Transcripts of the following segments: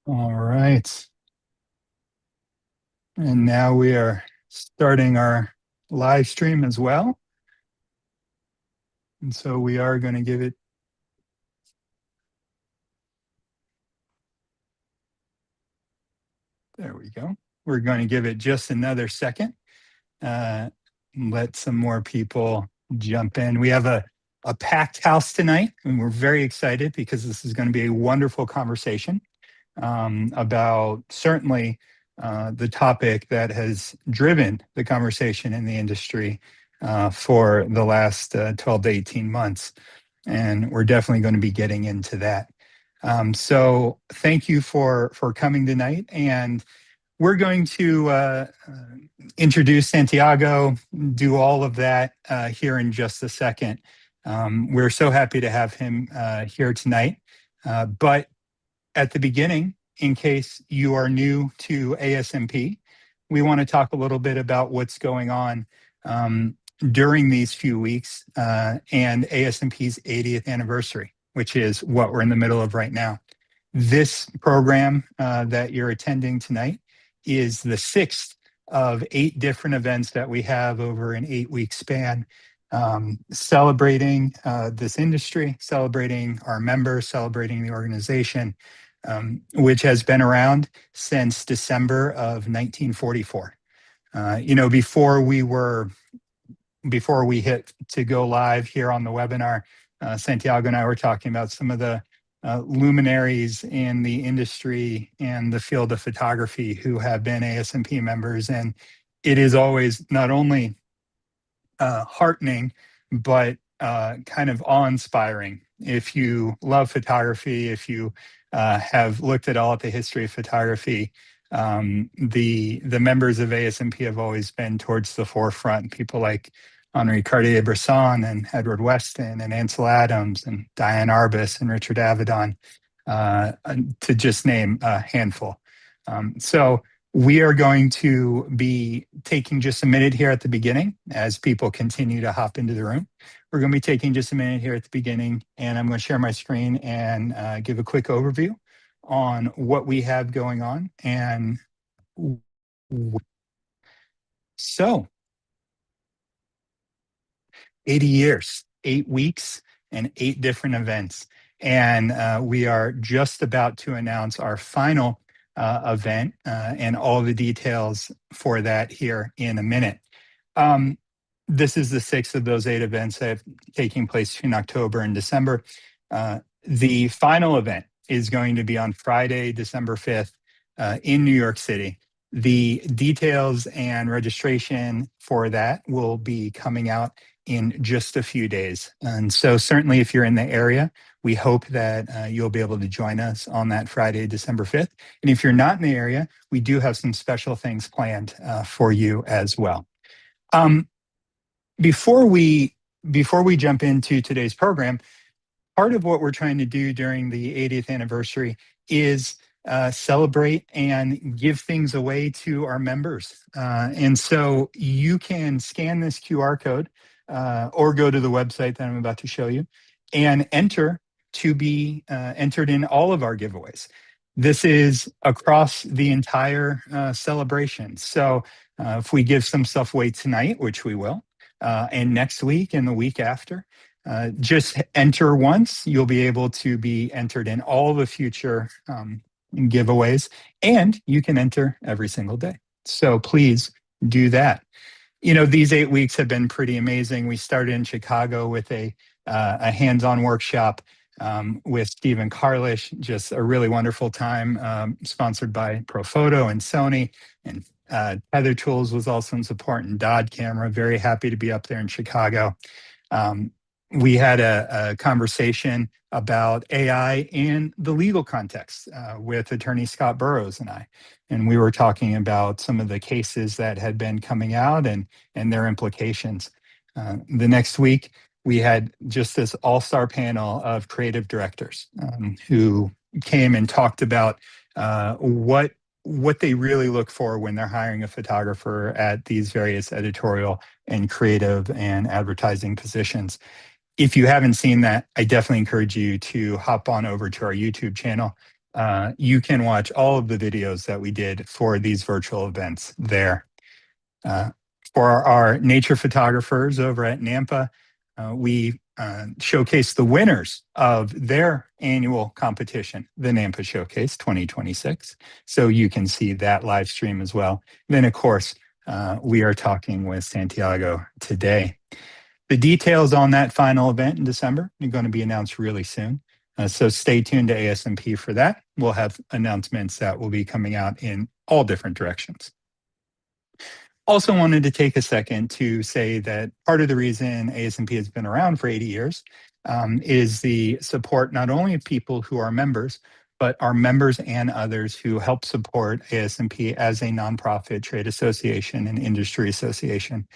All right. And now we are starting our live stream as well. And so we are going to give it, there we go. We're going to give it just another second. Let some more people jump in. We have a packed house tonight, and we're very excited because this is going to be a wonderful conversation about certainly the topic that has driven the conversation in the industry for the last 12 to 18 months. And we're definitely going to be getting into that. So thank you for coming tonight. And we're going to introduce Santiago, do all of that here in just a second. We're so happy to have him here tonight. But at the beginning, in case you are new to ASMP, we want to talk a little bit about what's going on during these few weeks and ASMP's 80th anniversary, which is what we're in the middle of right now. This program that you're attending tonight is the sixth of 8 different events that we have over an 8-week span, celebrating this industry, celebrating our members, celebrating the organization, which has been around since December of 1944. Before we hit to go live here on the webinar, Santiago and I were talking about some of the luminaries in the industry and the field of photography who have been ASMP members. And it is always not only heartening, but kind of awe-inspiring. If you love photography, if you have looked at all at the history of photography, the members of ASMP have always been towards the forefront. People like Henri Cartier-Bresson and Edward Weston and Ansel Adams and Diane Arbus and Richard Avedon, to just name a handful. So we are going to be taking just a minute here at the beginning as people continue to hop into the room. We're going to be taking just a minute here at the beginning, and I'm going to share my screen and give a quick overview on what we have going on. And so 80 years, 8 weeks, and 8 different events. And we are just about to announce our final event and all the details for that here in a minute. This is the 6th of those 8 events that have taken place between October and December. The final event is going to be on Friday, December 5th in New York City. The details and registration for that will be coming out in just a few days. And so certainly if you're in the area, we hope that you'll be able to join us on that Friday, December 5th. And if you're not in the area, we do have some special things planned for you as well. Before we jump into today's program, part of what we're trying to do during the 80th anniversary is celebrate and give things away to our members. And so you can scan this QR code or go to the website that I'm about to show you and enter to be entered in all of our giveaways. This is across the entire celebration. So if we give some stuff away tonight, which we will, and next week and the week after, just enter once. You'll be able to be entered in all the future giveaways, and you can enter every single day. So please do that. These 8 weeks have been pretty amazing. We started in Chicago with a hands-on workshop with Stephen Carlish, just a really wonderful time, sponsored by Profoto and Sony, and Tether Tools was also in support, and Dodd Camera. Very happy to be up there in Chicago. We had a conversation about AI in the legal context with attorney Scott Burrows and I. And we were talking about some of the cases that had been coming out and their implications. The next week, we had just this all-star panel of creative directors who came and talked about what they really look for when they're hiring a photographer at these various editorial and creative and advertising positions. If you haven't seen that, I definitely encourage you to hop on over to our YouTube channel. you can watch all of the videos that we did for these virtual events there. Uh, for our nature photographers over at NAMPA, we showcase the winners of their annual competition, the NAMPA Showcase 2026. So you can see that live stream as well. Then, of course, we are talking with Santiago today. The details on that final event in December are going to be announced really soon. So stay tuned to ASMP for that. We'll have announcements that will be coming out in all different directions. Also wanted to take a second to say that part of the reason ASMP has been around for 80 years is the support not only of people who are members, but our members and others who help support ASMP as a nonprofit trade association and industry association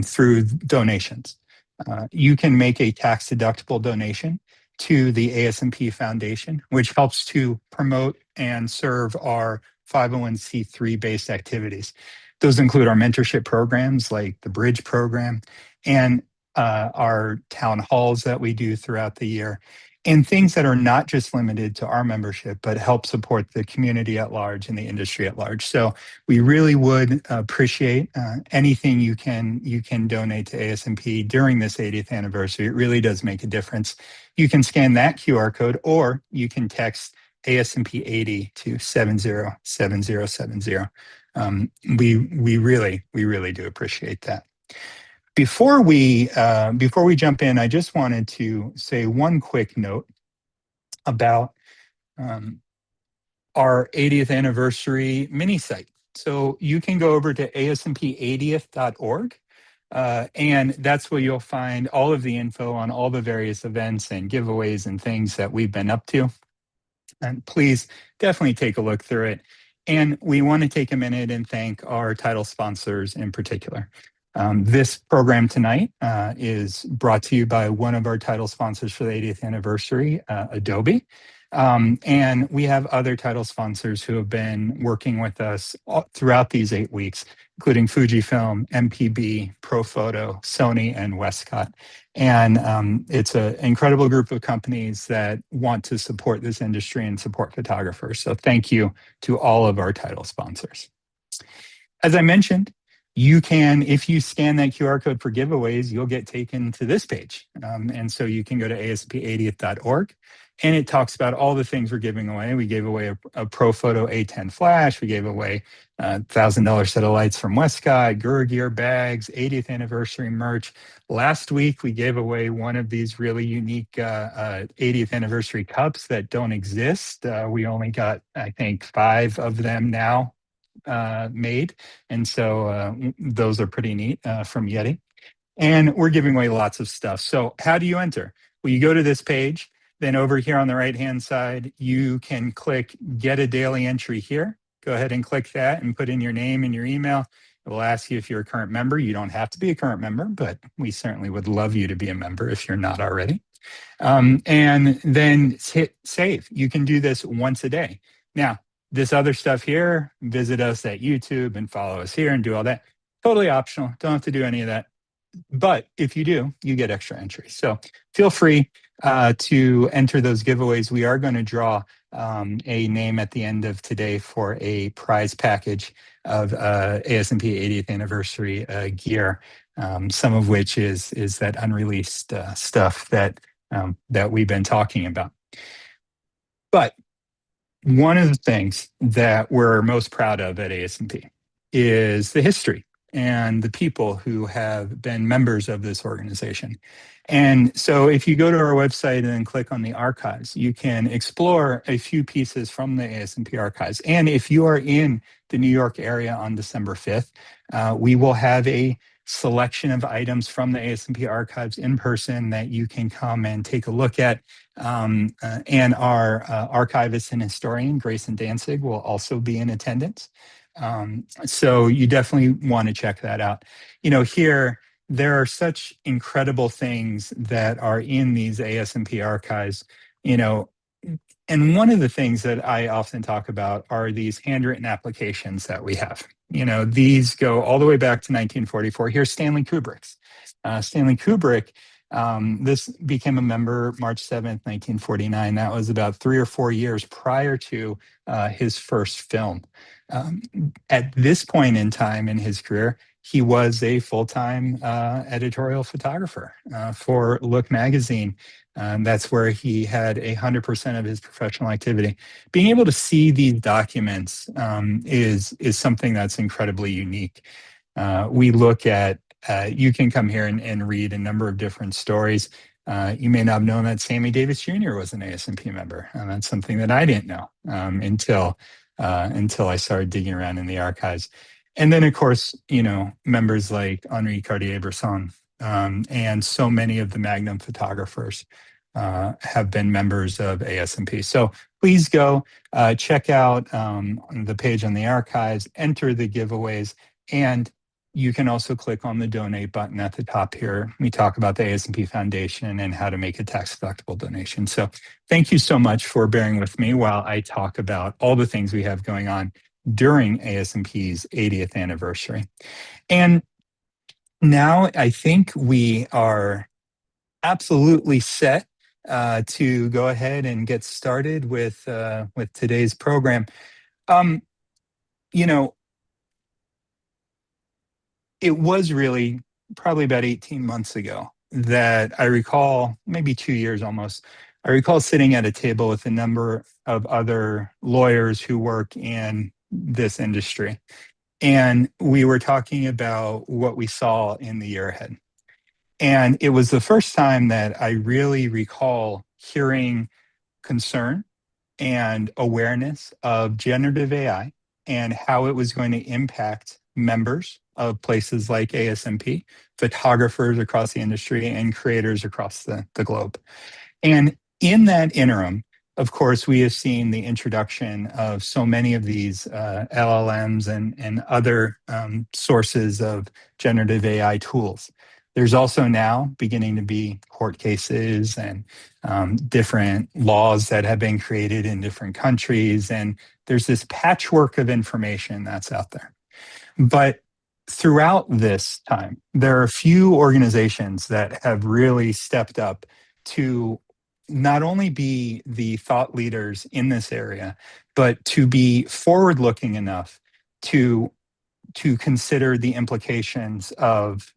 through donations. You can make a tax-deductible donation to the ASMP Foundation, which helps to promote and serve our 501c3 based activities. Those include our mentorship programs like the Bridge program and our town halls that we do throughout the year, and things that are not just limited to our membership, but help support the community at large and the industry at large. So we really would appreciate anything you can donate to ASMP during this 80th anniversary. It really does make a difference. You can scan that QR code, or you can text ASMP 80 to 707070. We really do appreciate that. Before we jump in, I just wanted to say one quick note about our 80th anniversary mini site. So you can go over to asmp80th.org, and that's where you'll find all of the info on all the various events and giveaways and things that we've been up to. And please definitely take a look through it. And we want to take a minute and thank our title sponsors in particular. This program tonight is brought to you by one of our title sponsors for the 80th anniversary, Adobe. And we have other title sponsors who have been working with us throughout these 8 weeks, including Fujifilm, MPB, Profoto, Sony, and Westcott. And it's an incredible group of companies that want to support this industry and support photographers. So thank you to all of our title sponsors. As I mentioned, you can, if you scan that QR code for giveaways, you'll get taken to this page. And so you can go to asp80th.org. And it talks about all the things we're giving away. We gave away a Profoto A10 flash. We gave away a $1,000 set of lights from Westcott, Gear bags, 80th anniversary merch. Last week, we gave away one of these really unique 80th anniversary cups that don't exist. We only got, I think, 5 of them now made. And so those are pretty neat from Yeti. And we're giving away lots of stuff. So how do you enter? Well, you go to this page. Then over here on the right-hand side, you can click Get a Daily Entry here. Go ahead and click that and put in your name and your email. It will ask you if you're a current member. You don't have to be a current member, but we certainly would love you to be a member if you're not already. And then hit Save. You can do this once a day. Now, this other stuff here, visit us at YouTube and follow us here and do all that. Totally optional. Don't have to do any of that. But if you do, you get extra entries. So feel free to enter those giveaways. We are going to draw a name at the end of today for a prize package of ASMP 80th anniversary gear, some of which is that unreleased stuff that we've been talking about. But one of the things that we're most proud of at ASMP is the history and the people who have been members of this organization. And so if you go to our website and then click on the archives, you can explore a few pieces from the ASMP archives. And if you are in the New York area on December 5th, we will have a selection of items from the ASMP archives in person that you can come and take a look at. And our archivist and historian, Grayson Danzig, will also be in attendance. So you definitely want to check that out. You know, here, there are such incredible things that are in these ASMP archives, you know, and one of the things that I often talk about are these handwritten applications that we have. You know, these go all the way back to 1944. Here's Stanley Kubrick's. Stanley Kubrick This became a member March 7th, 1949. That was about 3 or 4 years prior to his first film. At this point in time in his career, he was a full-time editorial photographer for Look magazine. That's where he had 100% of his professional activity. Being able to see these documents is something that's incredibly unique. We look at, you can come here and read a number of different stories. You may not have known that Sammy Davis Jr. was an ASMP member. That's something that I didn't know until I started digging around in the archives. And then, of course, members like Henri Cartier-Bresson and so many of the Magnum photographers have been members of ASMP. So please go check out the page on the archives, enter the giveaways, and you can also click on the donate button at the top here. We talk about the ASMP Foundation and how to make a tax-deductible donation. So thank you so much for bearing with me while I talk about all the things we have going on during ASMP's 80th anniversary. And now I think we are absolutely set to go ahead and get started with today's program. It was really probably about 18 months ago that I recall, maybe 2 years almost, I recall sitting at a table with a number of other lawyers who work in this industry. And we were talking about what we saw in the year ahead. And it was the first time that I really recall hearing concern and awareness of generative AI and how it was going to impact members of places like ASMP, photographers across the industry, and creators across the globe. And in that interim, of course, we have seen the introduction of so many of these LLMs and other sources of generative AI tools. There's also now beginning to be court cases and different laws that have been created in different countries. And there's this patchwork of information that's out there. But throughout this time, there are a few organizations that have really stepped up to not only be the thought leaders in this area, but to be forward-looking enough to consider the implications of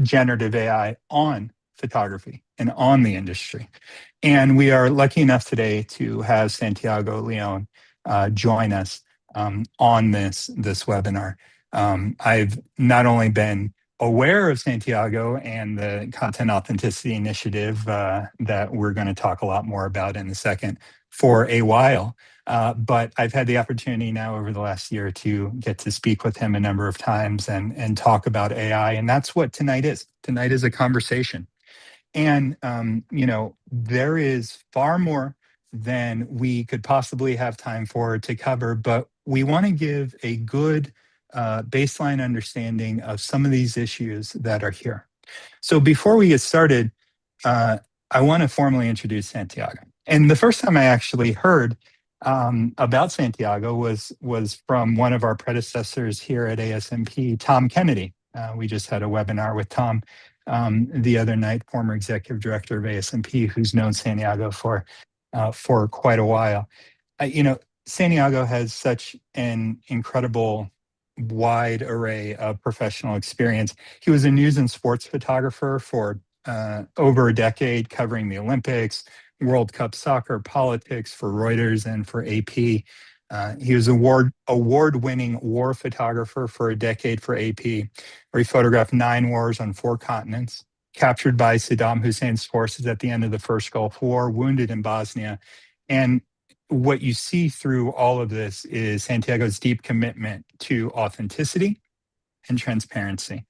generative AI on photography and on the industry. And we are lucky enough today to have Santiago Lyon join us on this webinar. I've not only been aware of Santiago and the Content Authenticity Initiative that we're going to talk a lot more about in a second for a while, but I've had the opportunity now over the last year to get to speak with him a number of times and talk about AI. And that's what tonight is. Tonight is a conversation. And, there is far more than we could possibly have time for to cover, but we want to give a good baseline understanding of some of these issues that are here. So before we get started, I want to formally introduce Santiago. And the first time I actually heard about Santiago was from one of our predecessors here at ASMP, Tom Kennedy. We just had a webinar with Tom the other night, former executive director of ASMP, who's known Santiago for quite a while. Santiago has such an incredible wide array of professional experience. He was a news and sports photographer for over a decade, covering the Olympics, World Cup soccer, politics for Reuters and for AP. He was award-winning war photographer for a decade for AP, where he photographed 9 wars on 4 continents, captured by Saddam Hussein's forces at the end of the first Gulf War, wounded in Bosnia. And what you see through all of this is Santiago's deep commitment to authenticity and transparency.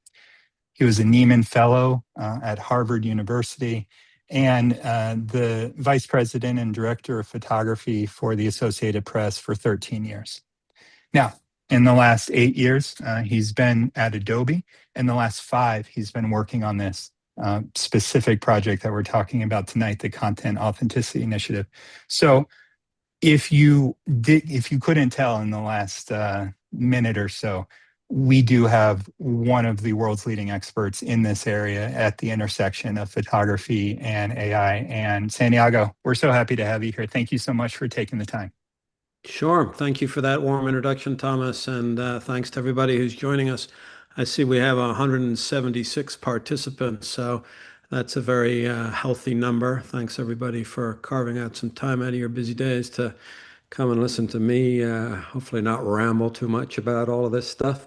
He was a Nieman Fellow at Harvard University and the Vice President and Director of Photography for the Associated Press for 13 years. Now, in the last 8 years, he's been at Adobe. In the last 5, he's been working on this specific project that we're talking about tonight, the Content Authenticity Initiative. So if you couldn't tell in the last minute or so, we do have one of the world's leading experts in this area at the intersection of photography and AI. And Santiago, we're so happy to have you here. Thank you so much for taking the time. Sure. Thank you for that warm introduction, Thomas, and thanks to everybody who's joining us. I see we have 176 participants, so that's a very healthy number. Thanks, everybody, for carving out some time out of your busy days to come and listen to me, hopefully not ramble too much about all of this stuff.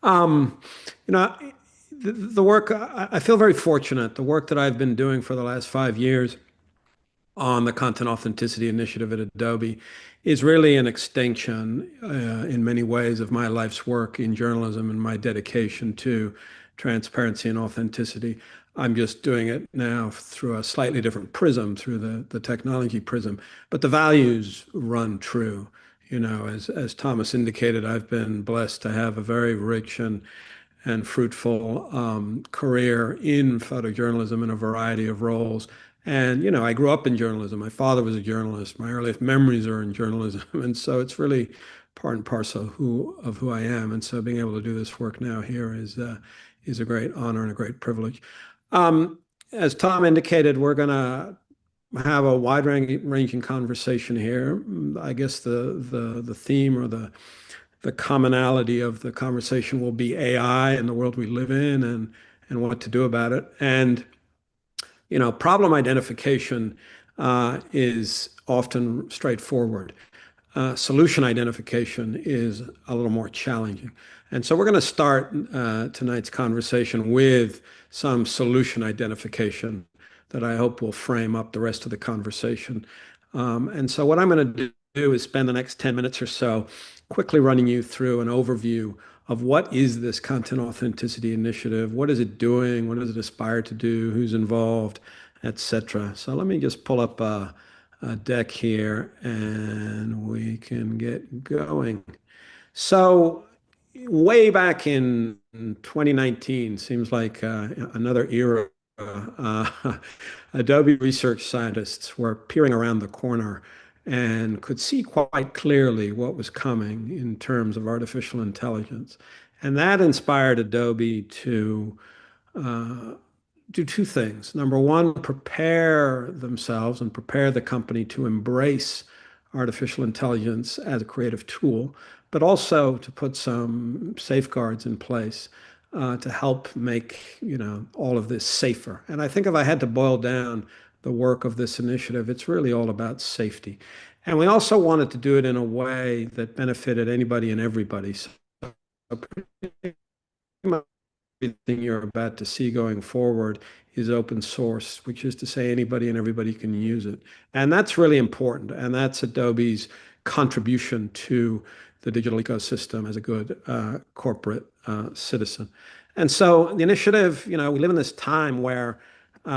Um, you know, the work, I feel very fortunate. The work that I've been doing for the last 5 years on the Content Authenticity Initiative at Adobe is really an extension in many ways of my life's work in journalism and my dedication to transparency and authenticity. I'm just doing it now through a slightly different prism, through the technology prism, but the values run true. You know, as Thomas indicated, I've been blessed to have a very rich and fruitful career in photojournalism in a variety of roles. And, you know, I grew up in journalism. My father was a journalist. My earliest memories are in journalism. And so it's really part and parcel of who I am. And so being able to do this work now here is a great honor and a great privilege. As Tom indicated, we're going to have a wide-ranging conversation here. I guess the theme or the commonality of the conversation will be AI and the world we live in and what to do about it. And you know, problem identification is often straightforward. Solution identification is a little more challenging. And so we're going to start tonight's conversation with some solution identification that I hope will frame up the rest of the conversation. And so what I'm going to do is spend the next 10 minutes or so quickly running you through an overview of what is this Content Authenticity Initiative, what is it doing, what does it aspire to do, who's involved, etc. So let me just pull up a deck here and we can get going. So way back in 2019, seems like another era, Adobe research scientists were peering around the corner and could see quite clearly what was coming in terms of artificial intelligence. And that inspired Adobe to do two things. Number one, prepare themselves and prepare the company to embrace artificial intelligence as a creative tool, but also to put some safeguards in place to help make, you know, all of this safer. And I think if I had to boil down the work of this initiative, it's really all about safety. And we also wanted to do it in a way that benefited anybody and everybody. So pretty much everything you're about to see going forward is open source, which is to say anybody and everybody can use it. And that's really important. And that's Adobe's contribution to the digital ecosystem as a good corporate citizen. And so the initiative, you know, we live in this time where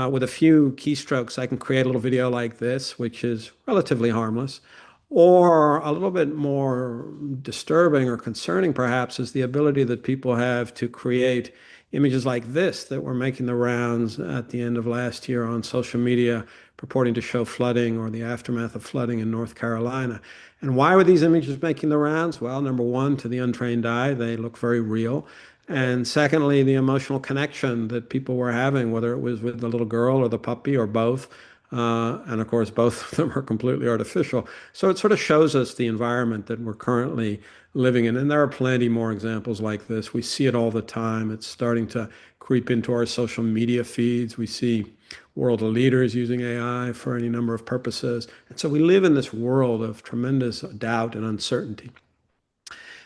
with a few keystrokes, I can create a little video like this, which is relatively harmless. Or a little bit more disturbing or concerning, perhaps, is the ability that people have to create images like this that were making the rounds at the end of last year on social media, purporting to show flooding or the aftermath of flooding in North Carolina. And why were these images making the rounds? Well, number one, to the untrained eye, they look very real. And secondly, the emotional connection that people were having, whether it was with the little girl or the puppy or both. And of course, both of them are completely artificial. So it sort of shows us the environment that we're currently living in. And there are plenty more examples like this. We see it all the time. It's starting to creep into our social media feeds. We see world leaders using AI for any number of purposes. And so we live in this world of tremendous doubt and uncertainty.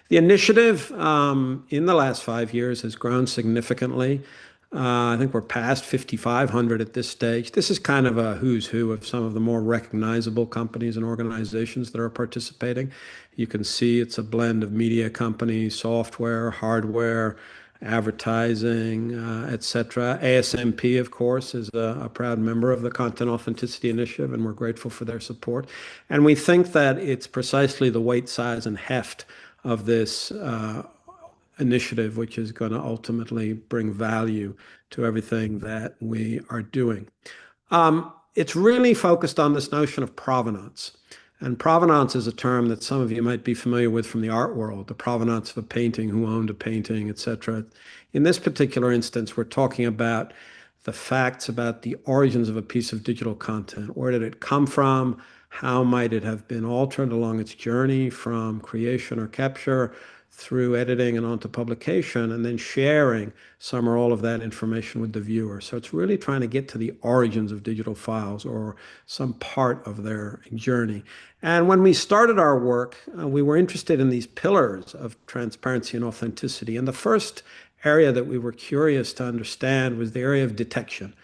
The initiative in the last 5 years has grown significantly. I think we're past 5,500 at this stage. This is kind of a who's who of some of the more recognizable companies and organizations that are participating. You can see it's a blend of media companies, software, hardware, advertising, etc. ASMP, of course, is a proud member of the Content Authenticity Initiative, and we're grateful for their support. And we think that it's precisely the weight, size, and heft of this initiative, which is going to ultimately bring value to everything that we are doing. It's really focused on this notion of provenance. And provenance is a term that some of you might be familiar with from the art world, the provenance of a painting, who owned a painting, etc. In this particular instance, we're talking about the facts about the origins of a piece of digital content. Where did it come from? How might it have been altered along its journey from creation or capture through editing and onto publication, and then sharing some or all of that information with the viewer. So it's really trying to get to the origins of digital files or some part of their journey. And when we started our work, we were interested in these pillars of transparency and authenticity. And the first area that we were curious to understand was the area of detection.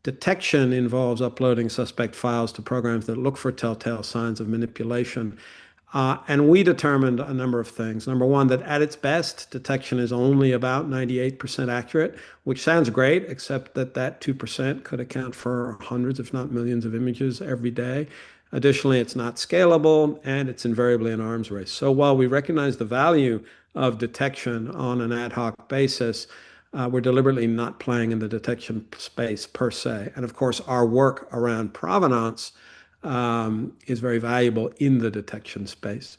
Detection involves uploading suspect files to programs that look for telltale signs of manipulation. And we determined a number of things. Number one, that at its best, detection is only about 98% accurate, which sounds great, except that that 2% could account for hundreds, if not millions of images every day. Additionally, it's not scalable, and it's invariably an arms race. So while we recognize the value of detection on an ad hoc basis, we're deliberately not playing in the detection space per se. And of course, our work around provenance is very valuable in the detection space.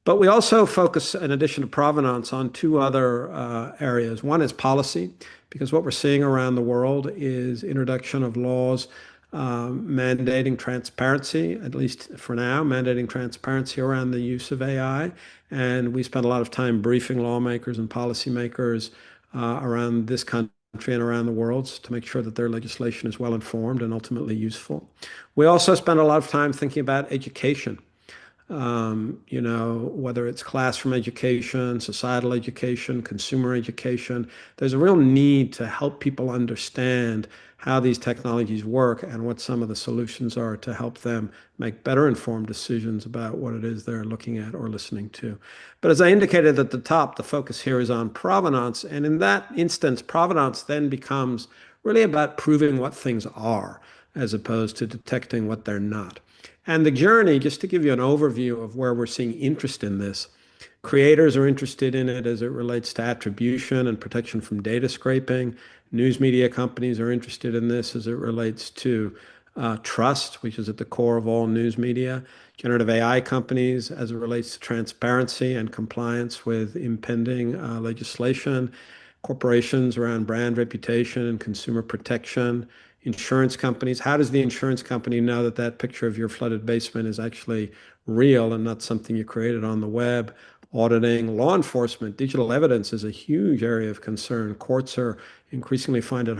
But we also focus, in addition to provenance, on two other areas. One is policy, because what we're seeing around the world is introduction of laws mandating transparency, at least for now, mandating transparency around the use of AI. And we spend a lot of time briefing lawmakers and policymakers around this country and around the world to make sure that their legislation is well informed and ultimately useful. We also spend a lot of time thinking about education. Whether it's classroom education, societal education, consumer education, there's a real need to help people understand how these technologies work and what some of the solutions are to help them make better informed decisions about what it is they're looking at or listening to. But as I indicated at the top, the focus here is on provenance. And in that instance, provenance then becomes really about proving what things are, as opposed to detecting what they're not. And the journey, just to give you an overview of where we're seeing interest in this, creators are interested in it as it relates to attribution and protection from data scraping. News media companies are interested in this as it relates to trust, which is at the core of all news media. Generative AI companies as it relates to transparency and compliance with impending legislation. Corporations around brand reputation and consumer protection. Insurance companies. How does the insurance company know that that picture of your flooded basement is actually real and not something you created on the web? Auditing, law enforcement, digital evidence is a huge area of concern. Courts are increasingly finding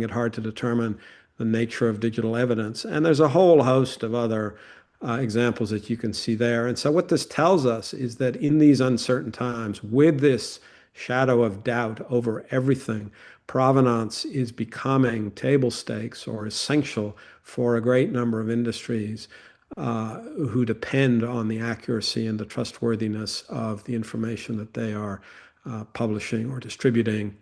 it hard to determine the nature of digital evidence. And there's a whole host of other examples that you can see there. And so what this tells us is that in these uncertain times, with this shadow of doubt over everything, provenance is becoming table stakes or essential for a great number of industries who depend on the accuracy and the trustworthiness of the information that they are publishing or distributing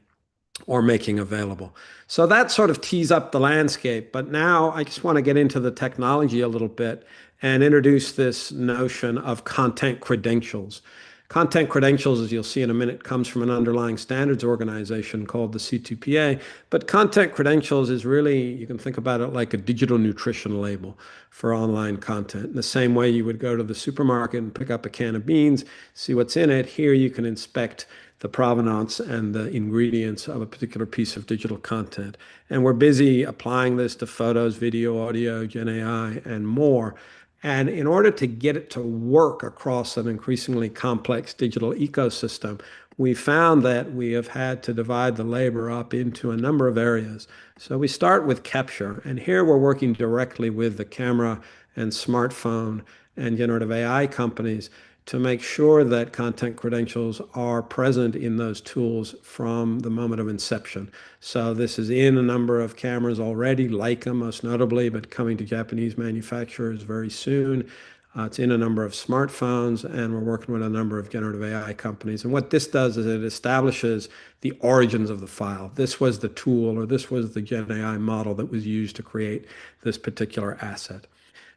or making available. So that sort of tees up the landscape. But now I just want to get into the technology a little bit and introduce this notion of content credentials. Content credentials, as you'll see in a minute, comes from an underlying standards organization called the C2PA. But content credentials is really, you can think about it like a digital nutrition label for online content. In the same way you would go to the supermarket and pick up a can of beans, see what's in it. Here you can inspect the provenance and the ingredients of a particular piece of digital content. And we're busy applying this to photos, video, audio, Gen AI, and more. And in order to get it to work across an increasingly complex digital ecosystem, we found that we have had to divide the labor up into a number of areas. So we start with capture, and here we're working directly with the camera and smartphone and generative AI companies to make sure that content credentials are present in those tools from the moment of inception. So this is in a number of cameras already, Leica most notably, but coming to Japanese manufacturers very soon. It's in a number of smartphones, and we're working with a number of generative AI companies. And what this does is it establishes the origins of the file. This was the tool, or this was the Gen AI model that was used to create this particular asset.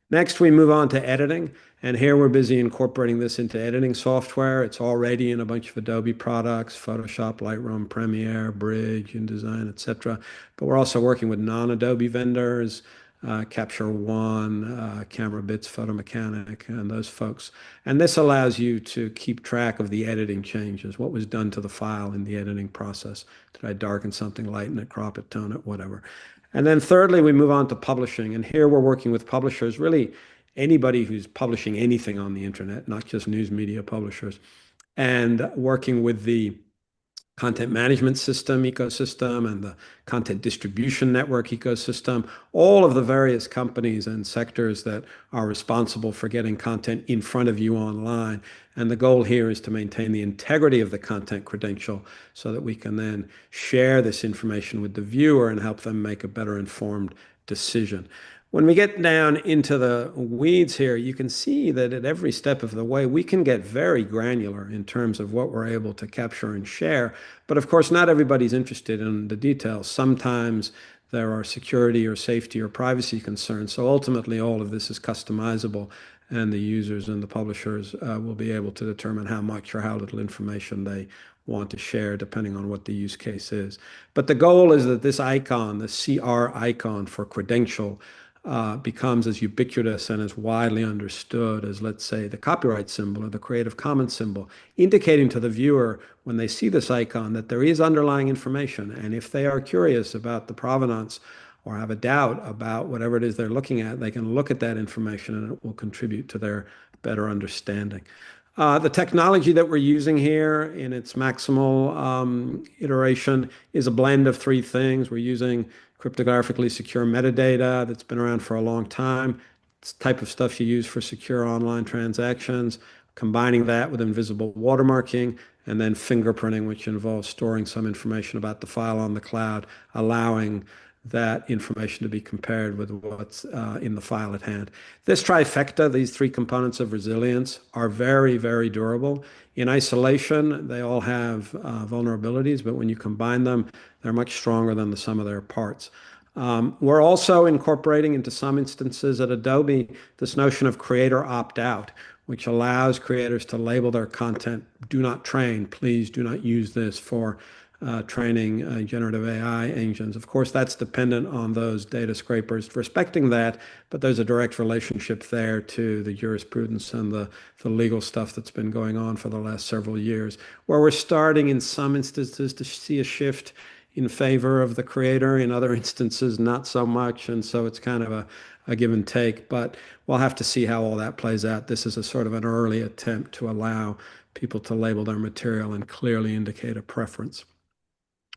Next, we move on to editing. And here we're busy incorporating this into editing software. It's already in a bunch of Adobe products, Photoshop, Lightroom, Premiere, Bridge, InDesign, etc. But we're also working with non-Adobe vendors, Capture One, Camera Bits, Photo Mechanic, and those folks. And this allows you to keep track of the editing changes, what was done to the file in the editing process. Did I darken something, lighten it, crop it, tone it, whatever. And then thirdly, we move on to publishing. And here we're working with publishers, really anybody who's publishing anything on the internet, not just news media publishers, and working with the content management system ecosystem and the content distribution network ecosystem, all of the various companies and sectors that are responsible for getting content in front of you online. And the goal here is to maintain the integrity of the content credential so that we can then share this information with the viewer and help them make a better informed decision. When we get down into the weeds here, you can see that at every step of the way, we can get very granular in terms of what we're able to capture and share. But of course, not everybody's interested in the details. Sometimes there are security or safety or privacy concerns. So ultimately, all of this is customizable, and the users and the publishers will be able to determine how much or how little information they want to share, depending on what the use case is. But the goal is that this icon, the CR icon for credential, becomes as ubiquitous and as widely understood as, let's say, the copyright symbol or the Creative Commons symbol, indicating to the viewer when they see this icon that there is underlying information. And if they are curious about the provenance or have a doubt about whatever it is they're looking at, they can look at that information and it will contribute to their better understanding. The technology that we're using here in its maximal iteration is a blend of three things. We're using cryptographically secure metadata that's been around for a long time. It's the type of stuff you use for secure online transactions, combining that with invisible watermarking, and then fingerprinting, which involves storing some information about the file on the cloud, allowing that information to be compared with what's in the file at hand. This trifecta, these three components of resilience, are very, very durable. In isolation, they all have vulnerabilities, but when you combine them, they're much stronger than the sum of their parts. We're also incorporating into some instances at Adobe this notion of creator opt-out, which allows creators to label their content, do not train, please do not use this for training generative AI engines. Of course, that's dependent on those data scrapers respecting that, but there's a direct relationship there to the jurisprudence and the legal stuff that's been going on for the last several years, where we're starting in some instances to see a shift in favor of the creator, in other instances, not so much. And so it's kind of a give and take, but we'll have to see how all that plays out. This is a sort of an early attempt to allow people to label their material and clearly indicate a preference.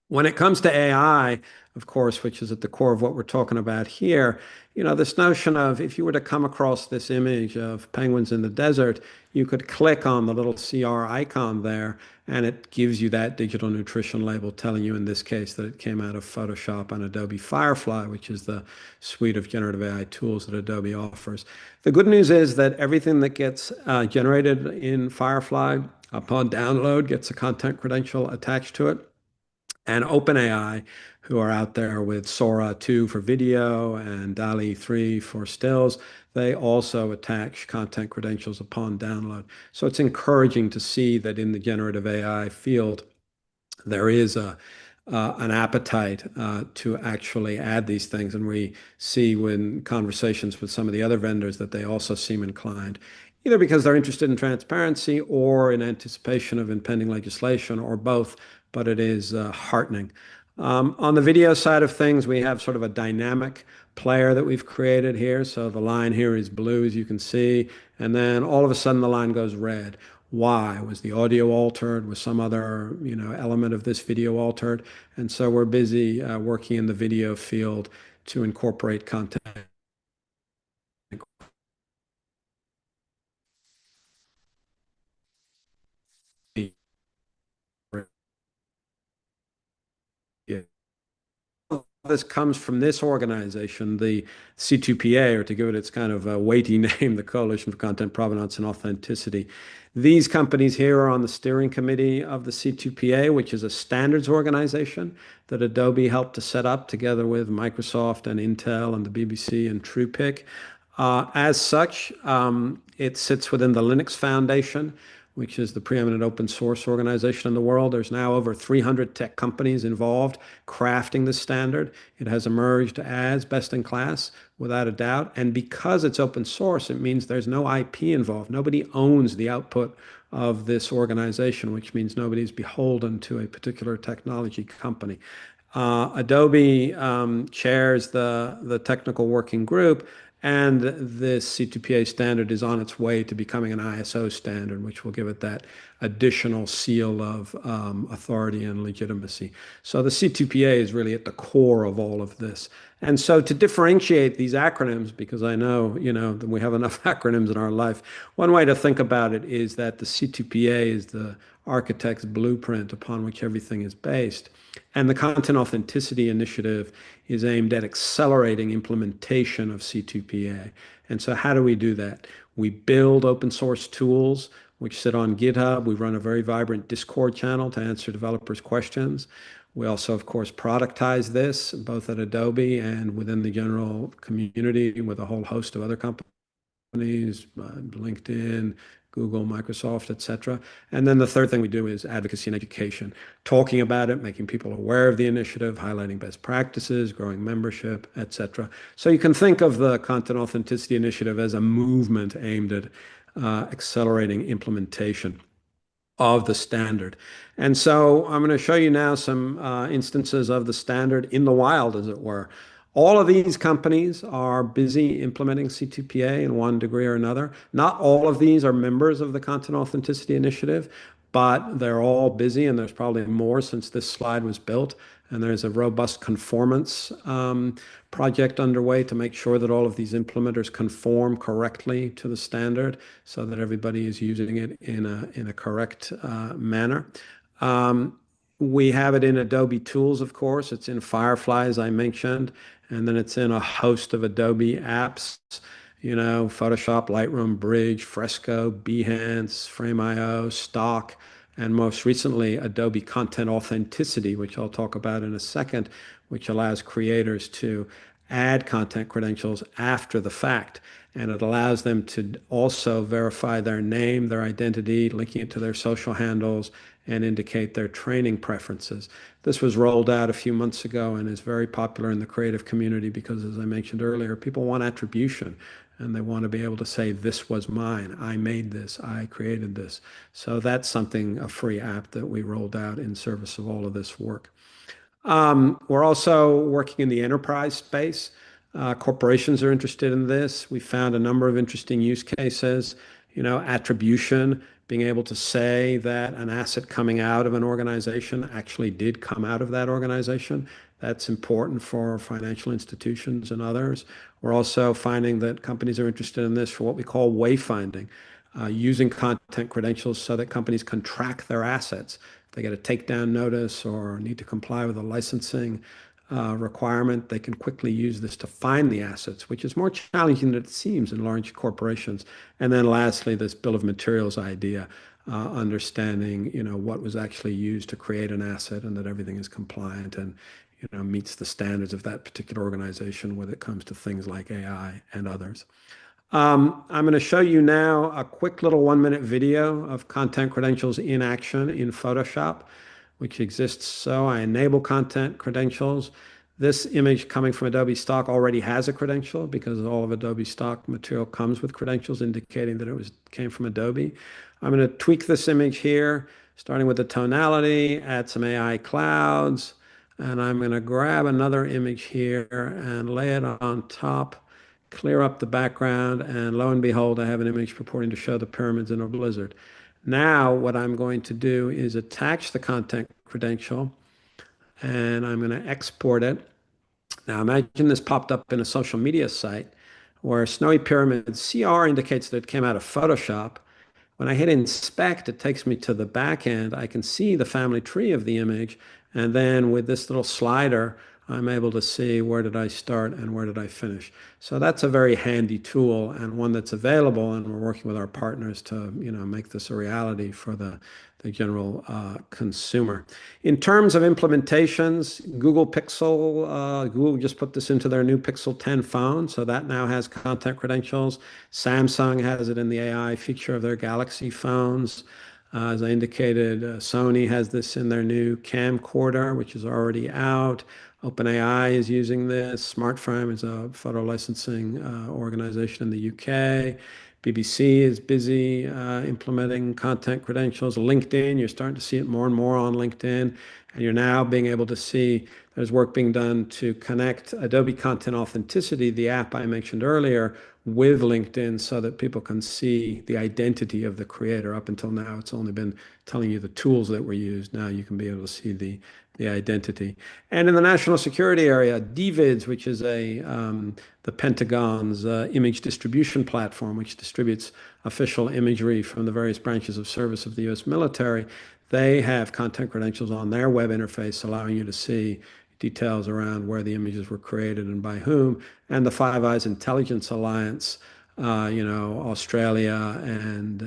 When it comes to AI, of course, which is at the core of what we're talking about here, this notion of if you were to come across this image of penguins in the desert, you could click on the little CR icon there, and it gives you that digital nutrition label telling you, in this case, that it came out of Photoshop and Adobe Firefly, which is the suite of generative AI tools that Adobe offers. The good news is that everything that gets generated in Firefly upon download gets a content credential attached to it. And OpenAI, who are out there with Sora 2 for video and DALL-E 3 for stills, they also attach content credentials upon download. So it's encouraging to see that in the generative AI field, there is an appetite to actually add these things. And we see when conversations with some of the other vendors that they also seem inclined, either because they're interested in transparency or in anticipation of impending legislation or both, but it is heartening. On the video side of things, we have sort of a dynamic player that we've created here. So the line here is blue, as you can see, and then all of a sudden the line goes red. Why? Was the audio altered? Was some other element of this video altered? And so we're busy working in the video field to incorporate content. This comes from this organization, the C2PA, or to give it its kind of weighty name, the Coalition for Content Provenance and Authenticity. These companies here are on the steering committee of the C2PA, which is a standards organization that Adobe helped to set up together with Microsoft and Intel and the BBC and TruePic. As such, it sits within the Linux Foundation, which is the preeminent open source organization in the world. There's now over 300 tech companies involved crafting the standard. It has emerged as best in class without a doubt. And because it's open source, it means there's no IP involved. Nobody owns the output of this organization, which means nobody's beholden to a particular technology company. Adobe chairs the technical working group, and this C2PA standard is on its way to becoming an ISO standard, which will give it that additional seal of authority and legitimacy. So the C2PA is really at the core of all of this. And so to differentiate these acronyms, because I know, that we have enough acronyms in our life, one way to think about it is that the C2PA is the architect's blueprint upon which everything is based. And the Content Authenticity Initiative is aimed at accelerating implementation of C2PA. And so how do we do that? We build open source tools which sit on GitHub. We run a very vibrant Discord channel to answer developers' questions. We also, of course, productize this both at Adobe and within the general community with a whole host of other companies, LinkedIn, Google, Microsoft, etc. And then the third thing we do is advocacy and education, talking about it, making people aware of the initiative, highlighting best practices, growing membership, etc. So you can think of the Content Authenticity Initiative as a movement aimed at accelerating implementation of the standard. And so I'm going to show you now some instances of the standard in the wild, as it were. All of these companies are busy implementing C2PA in one degree or another. Not all of these are members of the Content Authenticity Initiative, but they're all busy, and there's probably more since this slide was built. And there's a robust conformance project underway to make sure that all of these implementers conform correctly to the standard so that everybody is using it in a correct manner. We have it in Adobe tools, of course. It's in Firefly, as I mentioned, and then it's in a host of Adobe apps, Photoshop, Lightroom, Bridge, Fresco, Behance, Frame.io, Stock, and most recently, Adobe Content Authenticity, which I'll talk about in a second, which allows creators to add content credentials after the fact. And it allows them to also verify their name, their identity, linking it to their social handles, and indicate their training preferences. This was rolled out a few months ago and is very popular in the creative community because, as I mentioned earlier, people want attribution. And they want to be able to say, this was mine, I made this, I created this. So that's something, a free app that we rolled out in service of all of this work. We're also working in the enterprise space. Corporations are interested in this. We found a number of interesting use cases, attribution, being able to say that an asset coming out of an organization actually did come out of that organization. That's important for financial institutions and others. We're also finding that companies are interested in this for what we call wayfinding, using content credentials so that companies can track their assets. If they get a takedown notice or need to comply with a licensing requirement, they can quickly use this to find the assets, which is more challenging than it seems in large corporations. And then lastly, this bill of materials idea, understanding, what was actually used to create an asset and that everything is compliant and meets the standards of that particular organization when it comes to things like AI and others. I'm going to show you now a quick little 1-minute video of content credentials in action in Photoshop, which exists. So I enable content credentials. This image coming from Adobe Stock already has a credential because all of Adobe Stock material comes with credentials indicating that it came from Adobe. I'm going to tweak this image here, starting with the tonality, add some AI clouds, and I'm going to grab another image here and lay it on top, clear up the background, and lo and behold, I have an image purporting to show the pyramids in a blizzard. Now, what I'm going to do is attach the content credential, and I'm going to export it. Now, imagine this popped up in a social media site where Snowy Pyramid CR indicates that it came out of Photoshop. When I hit inspect, it takes me to the back end. I can see the family tree of the image. And then with this little slider, I'm able to see where did I start and where did I finish. So that's a very handy tool and one that's available, and we're working with our partners to, make this a reality for the general consumer. In terms of implementations, Google just put this into their new Pixel 10 phone, so that now has content credentials. Samsung has it in the AI feature of their Galaxy phones. As I indicated, Sony has this in their new camcorder, which is already out. OpenAI is using this. Smartframe is a photo licensing organization in the UK. BBC is busy implementing content credentials. LinkedIn, you're starting to see it more and more on LinkedIn. And you're now being able to see there's work being done to connect Adobe Content Authenticity, the app I mentioned earlier, with LinkedIn so that people can see the identity of the creator. Up until now, it's only been telling you the tools that were used. Now you can be able to see the identity. And in the national security area, DVIDs, which is the Pentagon's image distribution platform, which distributes official imagery from the various branches of service of the U.S. military, they have content credentials on their web interface, allowing you to see details around where the images were created and by whom. And the Five Eyes Intelligence Alliance, Australia and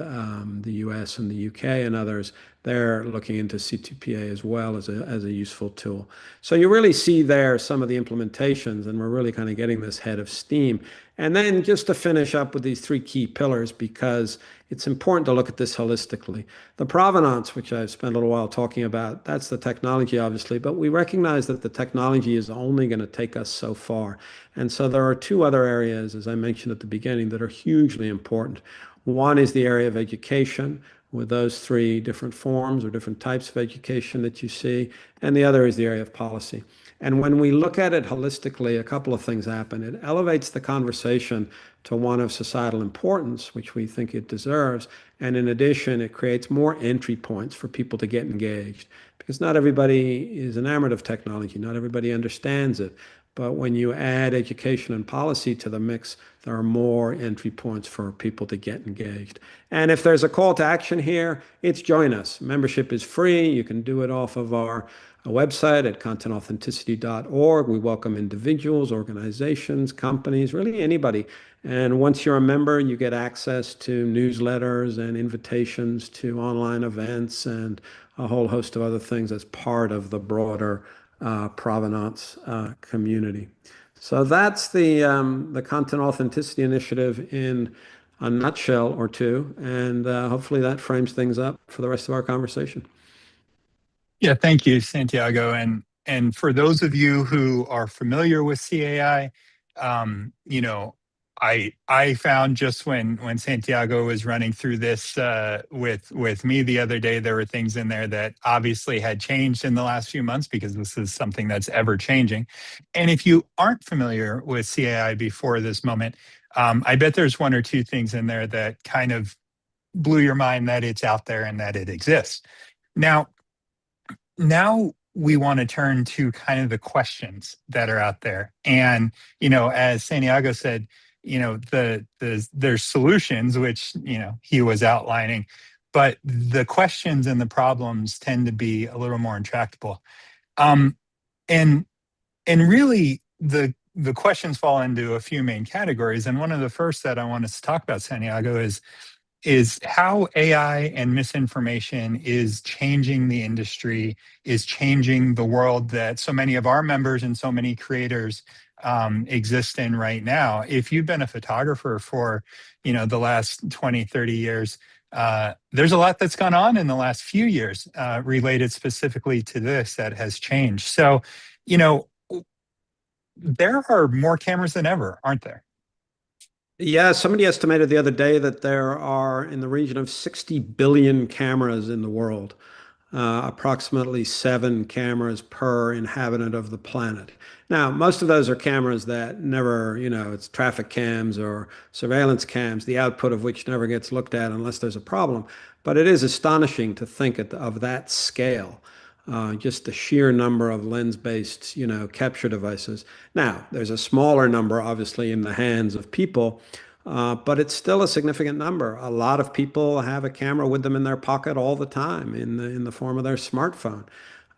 the US and the UK and others, they're looking into C2PA as well as a useful tool. So you really see there some of the implementations, and we're really kind of getting this head of steam. And then just to finish up with these three key pillars, because it's important to look at this holistically. The provenance, which I've spent a little while talking about, that's the technology, obviously, but we recognize that the technology is only going to take us so far. And so there are two other areas, as I mentioned at the beginning, that are hugely important. One is the area of education, with those three different forms or different types of education that you see, and the other is the area of policy. And when we look at it holistically, a couple of things happen. It elevates the conversation to one of societal importance, which we think it deserves. And in addition, it creates more entry points for people to get engaged, because not everybody is enamored of technology. Not everybody understands it. But when you add education and policy to the mix, there are more entry points for people to get engaged. And if there's a call to action here, it's join us. Membership is free. You can do it off of our website at contentauthenticity.org. We welcome individuals, organizations, companies, really anybody. And once you're a member, you get access to newsletters and invitations to online events and a whole host of other things as part of the broader provenance community. So that's the Content Authenticity Initiative in a nutshell or two, and hopefully that frames things up for the rest of our conversation. Yeah, thank you, Santiago. And for those of you who are familiar with CAI, I found just when Santiago was running through this with me the other day, there were things in there that obviously had changed in the last few months, because this is something that's ever changing. And if you aren't familiar with CAI before this moment, I bet there's one or two things in there that kind of blew your mind that it's out there and that it exists. Now we want to turn to kind of the questions that are out there. And, as Santiago said, there's solutions, which, he was outlining, but the questions and the problems tend to be a little more intractable. Um, and and really the questions fall into a few main categories. And one of the first that I want us to talk about, Santiago, is how AI and misinformation is changing the industry, is changing the world that so many of our members and so many creators exist in right now. If you've been a photographer for, the last 20, 30 years, there's a lot that's gone on in the last few years related specifically to this that has changed. So, there are more cameras than ever, aren't there? Yeah, somebody estimated the other day that there are in the region of 60 billion cameras in the world, approximately 7 cameras per inhabitant of the planet. Now, most of those are cameras that never, it's traffic cams or surveillance cams, the output of which never gets looked at unless there's a problem. But it is astonishing to think of that scale. Just the sheer number of lens-based, capture devices. Now, there's a smaller number, obviously, in the hands of people, but it's still a significant number. A lot of people have a camera with them in their pocket all the time, in the form of their smartphone.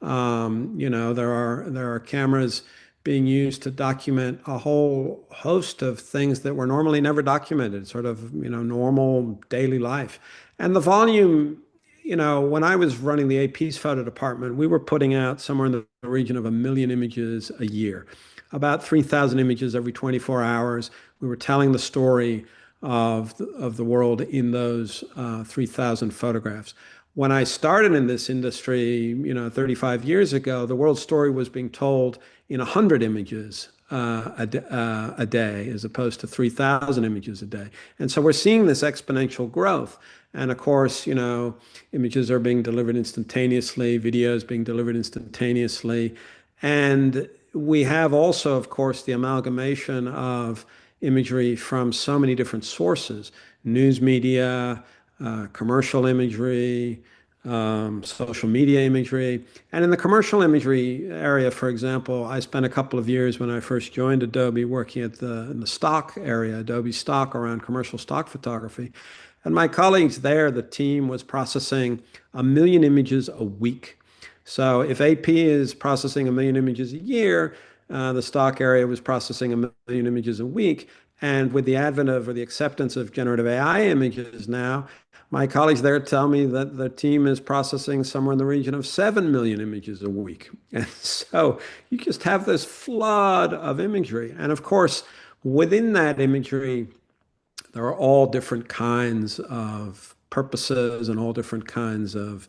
There are cameras being used to document a whole host of things that were normally never documented, sort of, normal daily life. And the volume, when I was running the AP's photo department, we were putting out somewhere in the region of 1 million images a year, about 3,000 images every 24 hours. We were telling the story of the world in those 3,000 photographs. When I started in this industry, 35 years ago, the world story was being told in 100 images a day, as opposed to 3,000 images a day. And so we're seeing this exponential growth. And of course, images are being delivered instantaneously, videos being delivered instantaneously. And we have also, of course, the amalgamation of imagery from so many different sources: news media, commercial imagery, social media imagery. And in the commercial imagery area, for example, I spent a couple of years when I first joined Adobe working in the stock area, Adobe stock, around commercial stock photography. And my colleagues there, the team was processing 1 million images a week. So if AP is processing 1 million images a year, the stock area was processing 1 million images a week. And with the advent of, or the acceptance of, generative AI images now, my colleagues there tell me that the team is processing somewhere in the region of 7 million images a week. And so you just have this flood of imagery. And of course, within that imagery, there are all different kinds of purposes and all different kinds of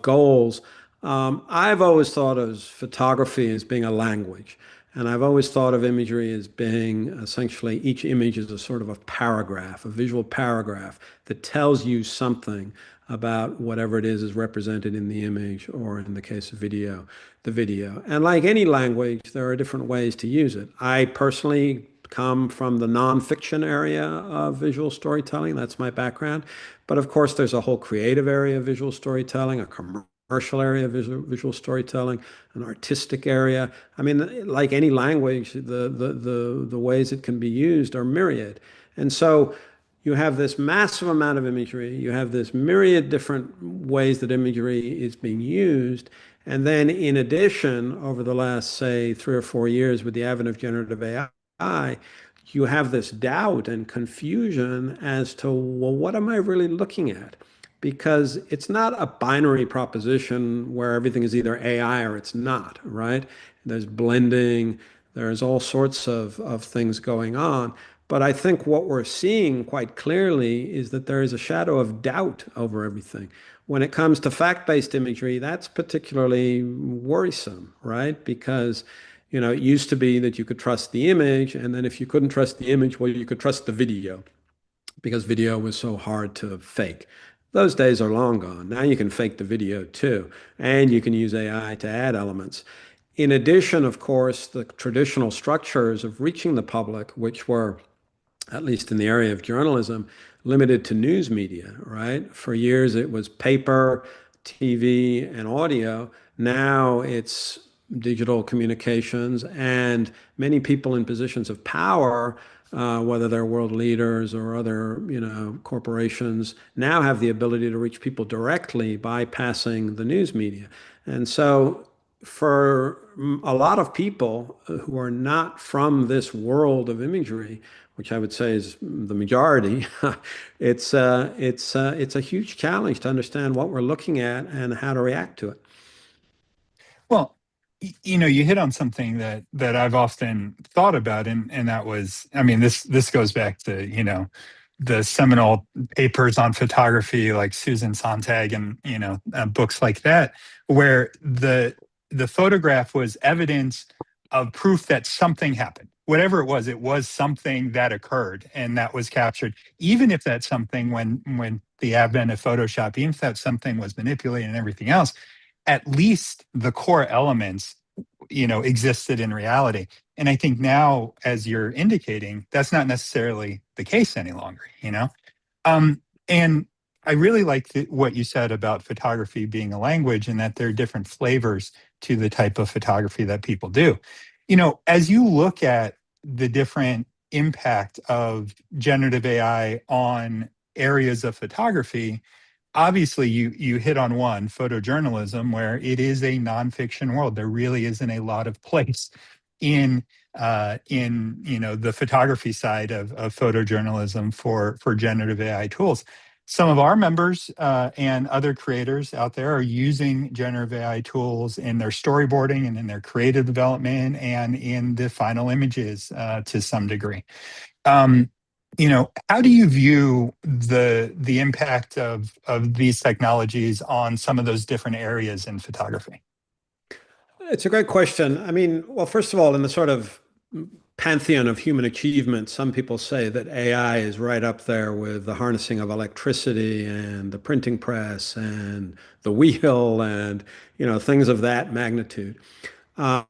goals. I've always thought of photography as being a language. And I've always thought of imagery as being essentially, each image is a sort of a paragraph, a visual paragraph that tells you something about whatever it is represented in the image, or in the case of video, the video. And like any language, there are different ways to use it. I personally come from the nonfiction area of visual storytelling. That's my background. But of course, there's a whole creative area of visual storytelling, a commercial area of visual storytelling, an artistic area. I mean, like any language, the ways it can be used are myriad. And so you have this massive amount of imagery. You have this myriad different ways that imagery is being used. And then in addition, over the last, say, 3 or 4 years, with the advent of generative AI, you have this doubt and confusion as to, well, what am I really looking at? Because it's not a binary proposition where everything is either AI or it's not, right? There's blending, there's all sorts of things going on. But I think what we're seeing quite clearly is that there is a shadow of doubt over everything. When it comes to fact-based imagery, that's particularly worrisome, right? Because it used to be that you could trust the image, and then if you couldn't trust the image, well, you could trust the video, because video was so hard to fake. Those days are long gone. Now you can fake the video too, and you can use AI to add elements. In addition, of course, the traditional structures of reaching the public, which were, at least in the area of journalism, limited to news media, right? For years, it was paper, TV, and audio. Now it's digital communications, and many people in positions of power, whether they're world leaders or other, corporations, now have the ability to reach people directly bypassing the news media. And so for a lot of people who are not from this world of imagery, which I would say is the majority, it's a huge challenge to understand what we're looking at and how to react to it. Well, you hit on something that I've often thought about, and that was, I mean, this goes back to, the seminal papers on photography, like Susan Sontag, and books like that, where the photograph was evidence of proof that something happened. Whatever it was something that occurred and that was captured. Even if that something, when the advent of Photoshop, even if that something was manipulated and everything else, at least the core elements, existed in reality. And I think now, as you're indicating, that's not necessarily the case any longer, and I really like what you said about photography being a language, and that there are different flavors to the type of photography that people do. As you look at the different impact of generative AI on areas of photography, obviously you hit on one, photojournalism, where it is a nonfiction world. There really isn't a lot of place in the photography side of photojournalism for generative AI tools. Some of our members and other creators out there are using generative AI tools in their storyboarding and in their creative development and in the final images to some degree. Um, how do you view the impact of these technologies on some of those different areas in photography? It's a great question. I mean, well, first of all, in the sort of pantheon of human achievement, some people say that AI is right up there with the harnessing of electricity and the printing press and the wheel and, things of that magnitude. Uh,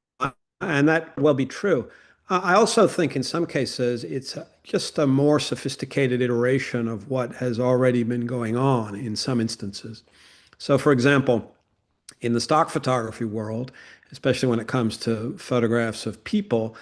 and that will be true. I also think in some cases it's just a more sophisticated iteration of what has already been going on in some instances. So, for example, in the stock photography world, especially when it comes to photographs of people,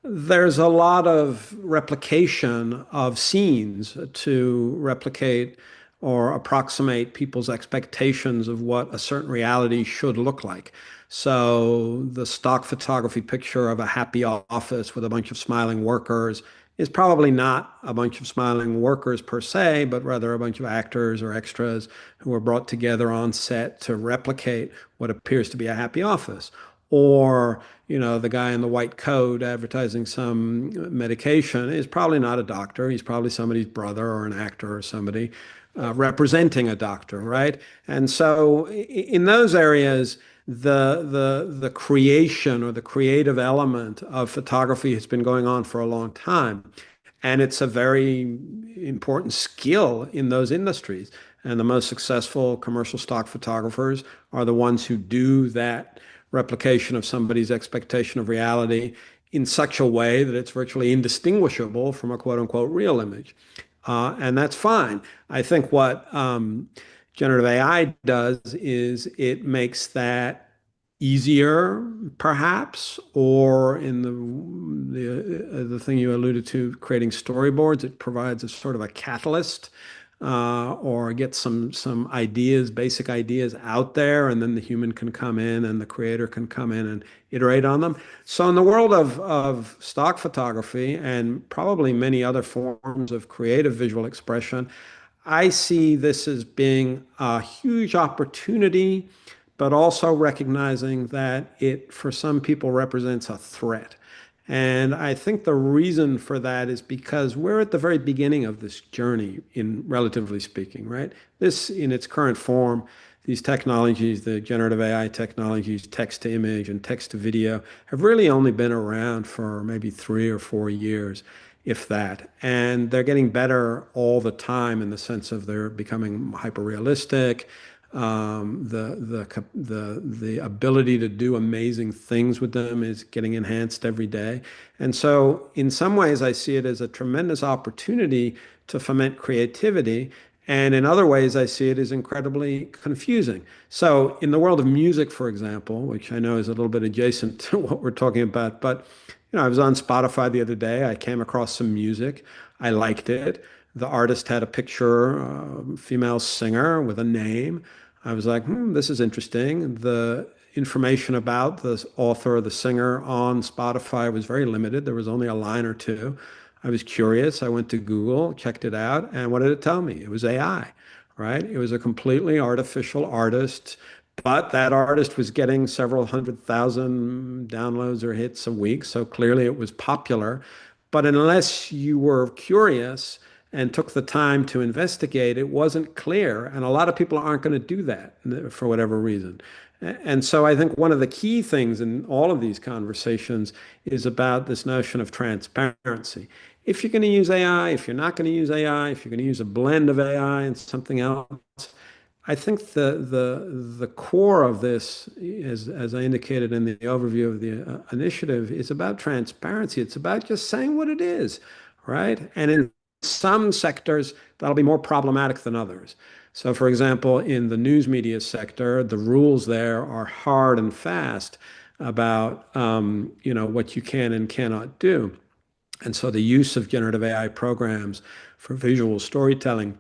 there's a lot of replication of scenes to replicate or approximate people's expectations of what a certain reality should look like. So the stock photography picture of a happy office with a bunch of smiling workers is probably not a bunch of smiling workers per se, but rather a bunch of actors or extras who are brought together on set to replicate what appears to be a happy office. Or, the guy in the white coat advertising some medication is probably not a doctor. He's probably somebody's brother or an actor or somebody representing a doctor, right? And so in those areas, the creation or the creative element of photography has been going on for a long time. And it's a very important skill in those industries. And the most successful commercial stock photographers are the ones who do that replication of somebody's expectation of reality in such a way that it's virtually indistinguishable from a quote unquote real image. And that's fine. I think what generative AI does is it makes that easier, perhaps, or in the thing you alluded to, creating storyboards, it provides a sort of a catalyst or get some ideas, basic ideas out there, and then the human can come in and the creator can come in and iterate on them. So in the world of stock photography and probably many other forms of creative visual expression, I see this as being a huge opportunity, but also recognizing that it, for some people, represents a threat. And I think the reason for that is because we're at the very beginning of this journey, in relatively speaking, right? This, in its current form, these technologies, the generative AI technologies, text to image and text to video, have really only been around for maybe 3 or 4 years, if that. And they're getting better all the time in the sense of they're becoming hyper realistic. The ability to do amazing things with them is getting enhanced every day. And so in some ways, I see it as a tremendous opportunity to foment creativity. And in other ways, I see it as incredibly confusing. So in the world of music, for example, which I know is a little bit adjacent to what we're talking about, but I was on Spotify the other day. I came across some music. I liked it. The artist had a picture, female singer with a name. I was like, this is interesting. The information about the author or the singer on Spotify was very limited. There was only a line or two. I was curious. I went to Google, checked it out, and what did it tell me? It was AI, right? It was a completely artificial artist, but that artist was getting several 100,000 downloads or hits a week. So clearly it was popular. But unless you were curious and took the time to investigate, it wasn't clear. And a lot of people aren't going to do that for whatever reason. And so I think one of the key things in all of these conversations is about this notion of transparency. If you're going to use AI, if you're not going to use AI, if you're going to use a blend of AI and something else, I think the core of this, as I indicated in the overview of the initiative, is about transparency. It's about just saying what it is, right? And in some sectors, that'll be more problematic than others. So, for example, in the news media sector, the rules there are hard and fast about what you can and cannot do. And so the use of generative AI programs for visual storytelling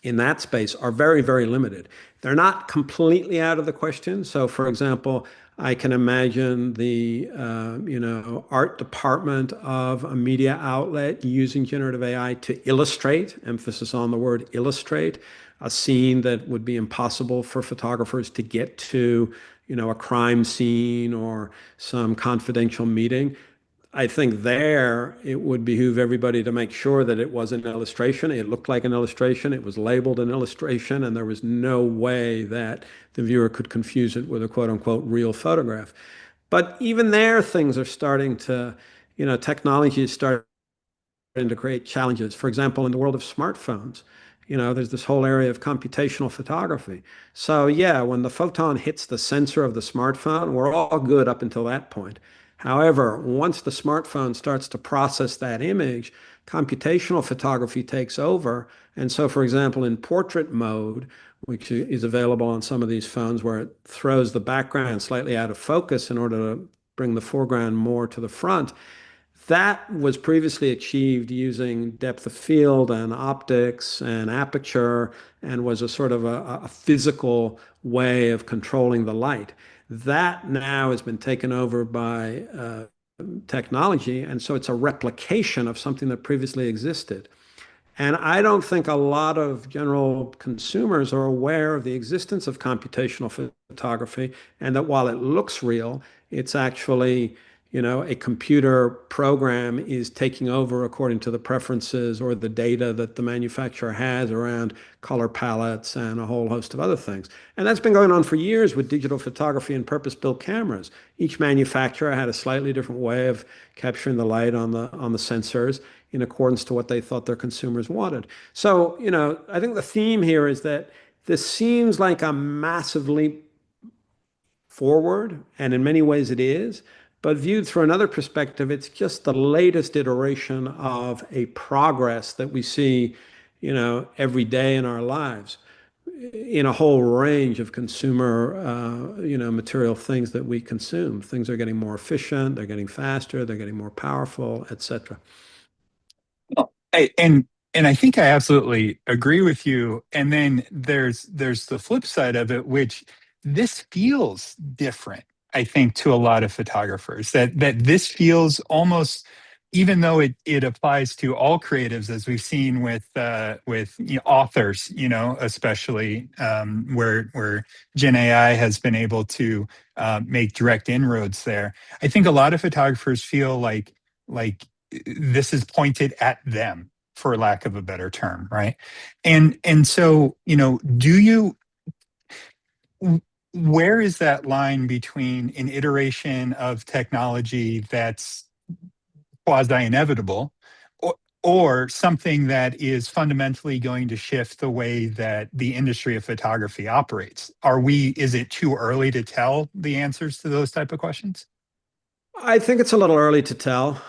in that space are very, very limited. They're not completely out of the question. So, for example, I can imagine the art department of a media outlet using generative AI to illustrate, emphasis on the word illustrate, a scene that would be impossible for photographers to get to, a crime scene or some confidential meeting. I think there it would behoove everybody to make sure that it was an illustration. It looked like an illustration. It was labeled an illustration, and there was no way that the viewer could confuse it with a quote unquote real photograph. But even there, things are starting to, technology is starting to create challenges. For example, in the world of smartphones, there's this whole area of computational photography. So yeah, when the photon hits the sensor of the smartphone, we're all good up until that point. However, once the smartphone starts to process that image, computational photography takes over. And so, for example, in portrait mode, which is available on some of these phones, where it throws the background slightly out of focus in order to bring the foreground more to the front, that was previously achieved using depth of field and optics and aperture, and was a sort of a physical way of controlling the light. That now has been taken over by technology, and so it's a replication of something that previously existed. And I don't think a lot of general consumers are aware of the existence of computational photography, and that while it looks real, it's actually, a computer program is taking over according to the preferences or the data that the manufacturer has around color palettes and a whole host of other things. And that's been going on for years with digital photography and purpose-built cameras. Each manufacturer had a slightly different way of capturing the light on the sensors in accordance to what they thought their consumers wanted. So, I think the theme here is that this seems like a massive leap forward, and in many ways it is. But viewed through another perspective, it's just the latest iteration of a progress that we see, every day in our lives in a whole range of consumer, material things that we consume. Things are getting more efficient, they're getting faster, they're getting more powerful, etc. Well, and I think I absolutely agree with you. And then there's the flip side of it, which this feels different, I think, to a lot of photographers. That this feels almost, even though it applies to all creatives, as we've seen with authors, especially where Gen AI has been able to make direct inroads there. I think a lot of photographers feel like this is pointed at them, for lack of a better term, right? And so, do you, where is that line between an iteration of technology that's quasi-inevitable, or something that is fundamentally going to shift the way that the industry of photography operates? Is it too early to tell the answers to those type of questions? I think it's a little early to tell.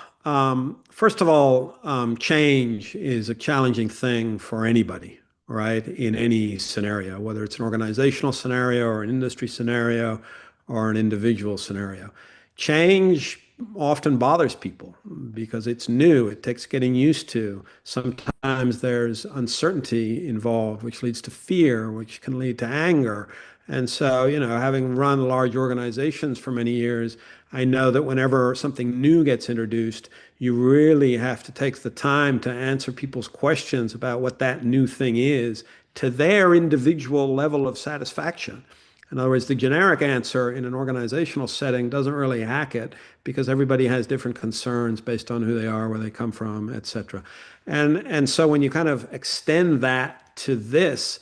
First of all, change is a challenging thing for anybody, right? In any scenario, whether it's an organizational scenario or an industry scenario or an individual scenario. Change often bothers people because it's new, it takes getting used to. Sometimes there's uncertainty involved, which leads to fear, which can lead to anger. And so, having run large organizations for many years, I know that whenever something new gets introduced, you really have to take the time to answer people's questions about what that new thing is to their individual level of satisfaction. In other words, the generic answer in an organizational setting doesn't really hack it because everybody has different concerns based on who they are, where they come from, et cetera. And so when you kind of extend that to this,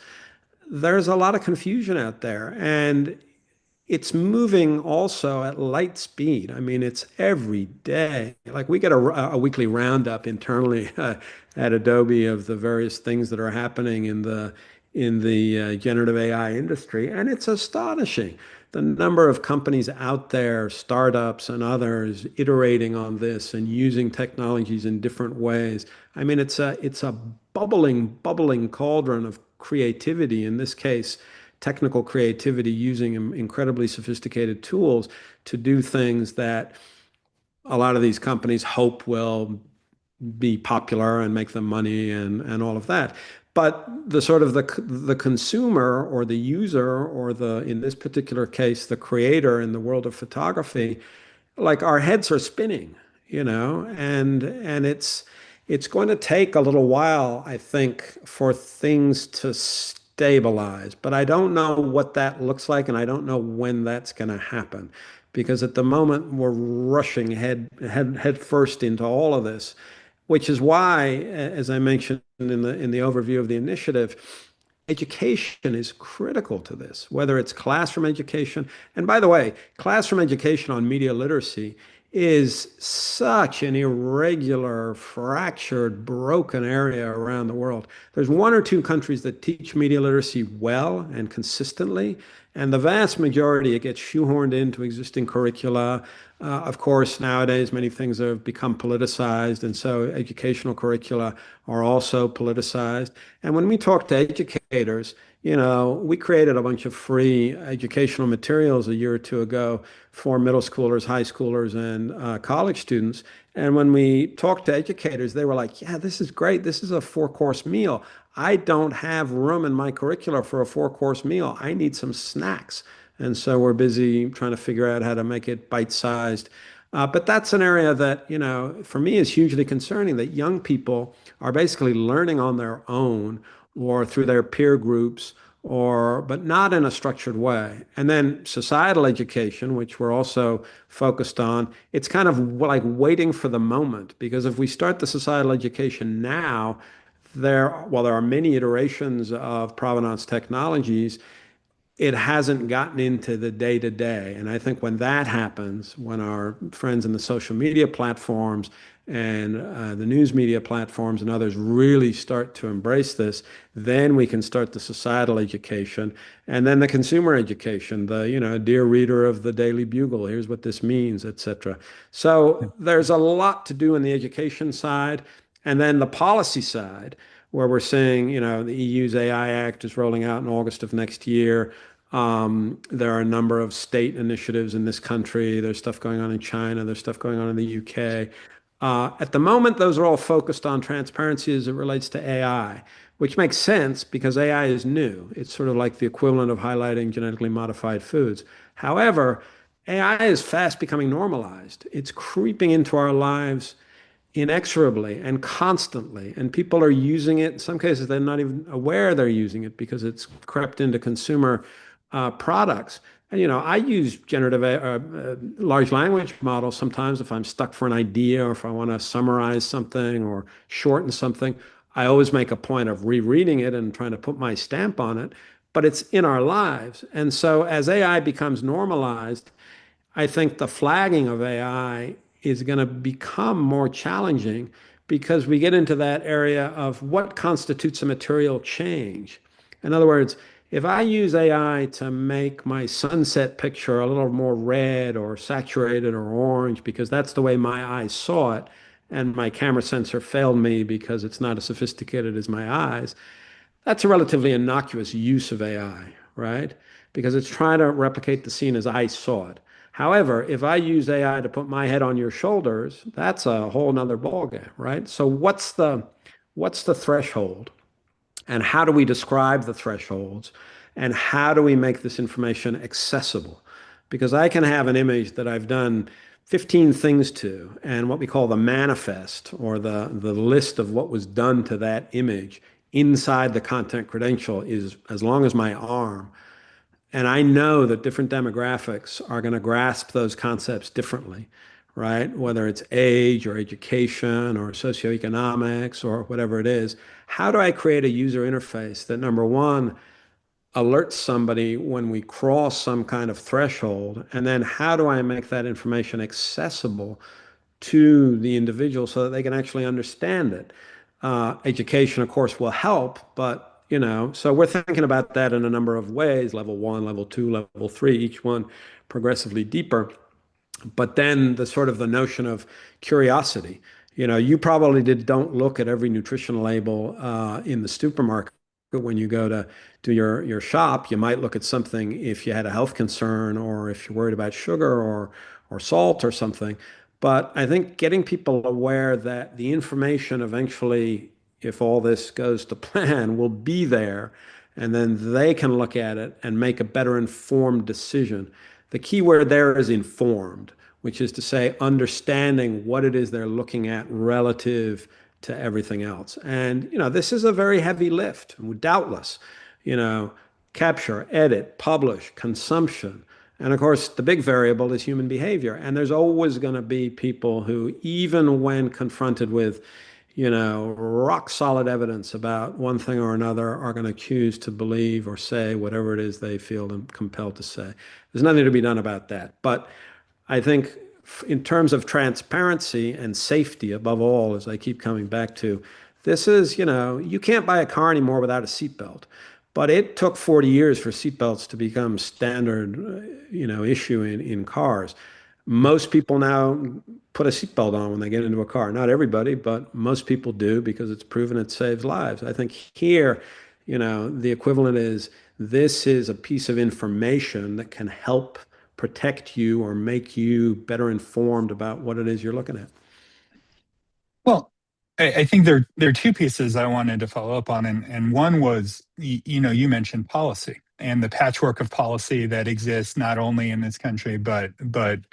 there's a lot of confusion out there. And it's moving also at light speed. I mean, it's every day. Like we get a weekly roundup internally at Adobe of the various things that are happening in the generative AI industry, and it's astonishing the number of companies out there, startups and others, iterating on this and using technologies in different ways. I mean, it's a bubbling cauldron of creativity. In this case, technical creativity using incredibly sophisticated tools to do things that a lot of these companies hope will be popular and make them money and all of that. But the sort of the consumer or the user or the, in this particular case, the creator in the world of photography, like our heads are spinning, and it's going to take a little while, I think, for things to stabilize. But I don't know what that looks like, and I don't know when that's going to happen, because at the moment we're rushing head first into all of this, which is why, as I mentioned in the overview of the initiative, education is critical to this, whether it's classroom education. And by the way, classroom education on media literacy is such an irregular, fractured, broken area around the world. There's one or two countries that teach media literacy well and consistently, and the vast majority, it gets shoehorned into existing curricula. Of course, nowadays many things have become politicized, and so educational curricula are also politicized. And when we talk to educators, we created a bunch of free educational materials a year or two ago for middle schoolers, high schoolers, and college students. And when we talked to educators, they were like, yeah, this is great. This is a four-course meal. I don't have room in my curricula for a four-course meal. I need some snacks. And so we're busy trying to figure out how to make it bite-sized. But that's an area that, for me is hugely concerning, that young people are basically learning on their own or through their peer groups, but not in a structured way. And then societal education, which we're also focused on, it's kind of like waiting for the moment, because if we start the societal education now, while there are many iterations of provenance technologies, it hasn't gotten into the day to day. And I think when that happens, when our friends in the social media platforms and the news media platforms and others really start to embrace this, then we can start the societal education and then the consumer education, dear reader of the Daily Bugle, here's what this means, etc. So there's a lot to do in the education side. And then the policy side, where we're seeing, the EU's AI Act is rolling out in August of next year. There are a number of state initiatives in this country. There's stuff going on in China. There's stuff going on in the UK. At the moment, those are all focused on transparency as it relates to AI, which makes sense because AI is new. It's sort of like the equivalent of highlighting genetically modified foods. However, AI is fast becoming normalized. It's creeping into our lives inexorably and constantly. And people are using it. In some cases, they're not even aware they're using it because it's crept into consumer products. And, I use generative large language models sometimes if I'm stuck for an idea or if I want to summarize something or shorten something. I always make a point of rereading it and trying to put my stamp on it, but it's in our lives. And so as AI becomes normalized, I think the flagging of AI is going to become more challenging because we get into that area of what constitutes a material change. In other words, if I use AI to make my sunset picture a little more red or saturated or orange because that's the way my eyes saw it, and my camera sensor failed me because it's not as sophisticated as my eyes, that's a relatively innocuous use of AI, right? Because it's trying to replicate the scene as I saw it. However, if I use AI to put my head on your shoulders, that's a whole nother ballgame, right? So what's the threshold? And how do we describe the thresholds? And how do we make this information accessible? Because I can have an image that I've done 15 things to, and what we call the manifest or the list of what was done to that image inside the content credential is as long as my arm. And I know that different demographics are going to grasp those concepts differently, right? Whether it's age or education or socioeconomics or whatever it is. How do I create a user interface that, number one, alerts somebody when we cross some kind of threshold? And then how do I make that information accessible to the individual so that they can actually understand it? Education, of course, will help, but so we're thinking about that in a number of ways: level one, level two, level three, each one progressively deeper. But then the notion of curiosity. You probably don't look at every nutrition label in the supermarket when you go to do your shop. You might look at something if you had a health concern or if you're worried about sugar or salt or something. But I think getting people aware that the information eventually if all this goes to plan, will be there, and then they can look at it and make a better informed decision. The key word there is informed, which is to say, understanding what it is they're looking at relative to everything else. And, this is a very heavy lift, doubtless, you know, capture, edit, publish, consumption. And of course, the big variable is human behavior. And there's always going to be people who, even when confronted with, rock solid evidence about one thing or another, are going to choose to believe or say whatever it is they feel compelled to say. There's nothing to be done about that. But I think in terms of transparency and safety, above all, as I keep coming back to, this is, you can't buy a car anymore without a seatbelt. But it took 40 years for seatbelts to become standard, issue in cars. Most people now put a seatbelt on when they get into a car. Not everybody, but most people do because it's proven it saves lives. I think here, the equivalent is this is a piece of information that can help protect you or make you better informed about what it is you're looking at. Well, I think there are two pieces I wanted to follow up on, and one was you mentioned policy and the patchwork of policy that exists not only in this country but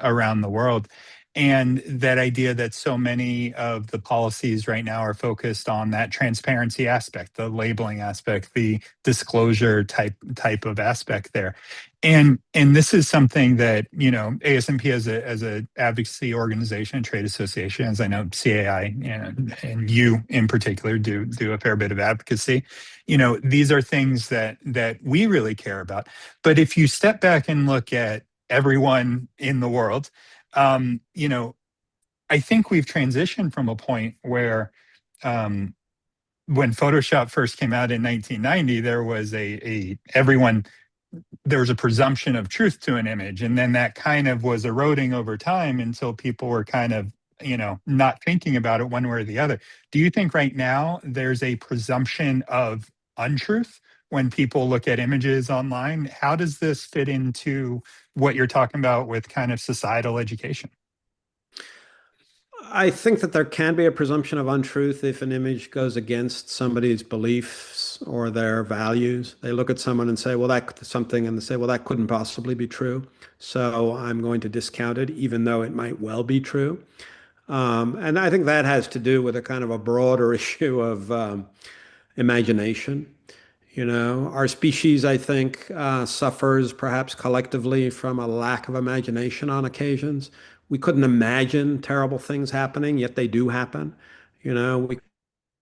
around the world, and that idea that so many of the policies right now are focused on that transparency aspect, the labeling aspect, the disclosure type of aspect there. And this is something that ASMP as a advocacy organization, trade association, as I know CAI and you in particular do a fair bit of advocacy. These are things that we really care about. But if you step back and look at everyone in the world, I think we've transitioned from a point where when Photoshop first came out in 1990, there was there was a presumption of truth to an image, and then that kind of was eroding over time until people were kind of not thinking about it one way or the other. Do you think right now there's a presumption of untruth when people look at images online? How does this fit into what you're talking about with kind of societal education? I think that there can be a presumption of untruth if an image goes against somebody's beliefs or their values. They look at someone and say, well, that's something, and they say, well, that couldn't possibly be true. So I'm going to discount it, even though it might well be true. And I think that has to do with a kind of a broader issue of imagination. Our species, I think, suffers perhaps collectively from a lack of imagination on occasions. We couldn't imagine terrible things happening, yet they do happen. We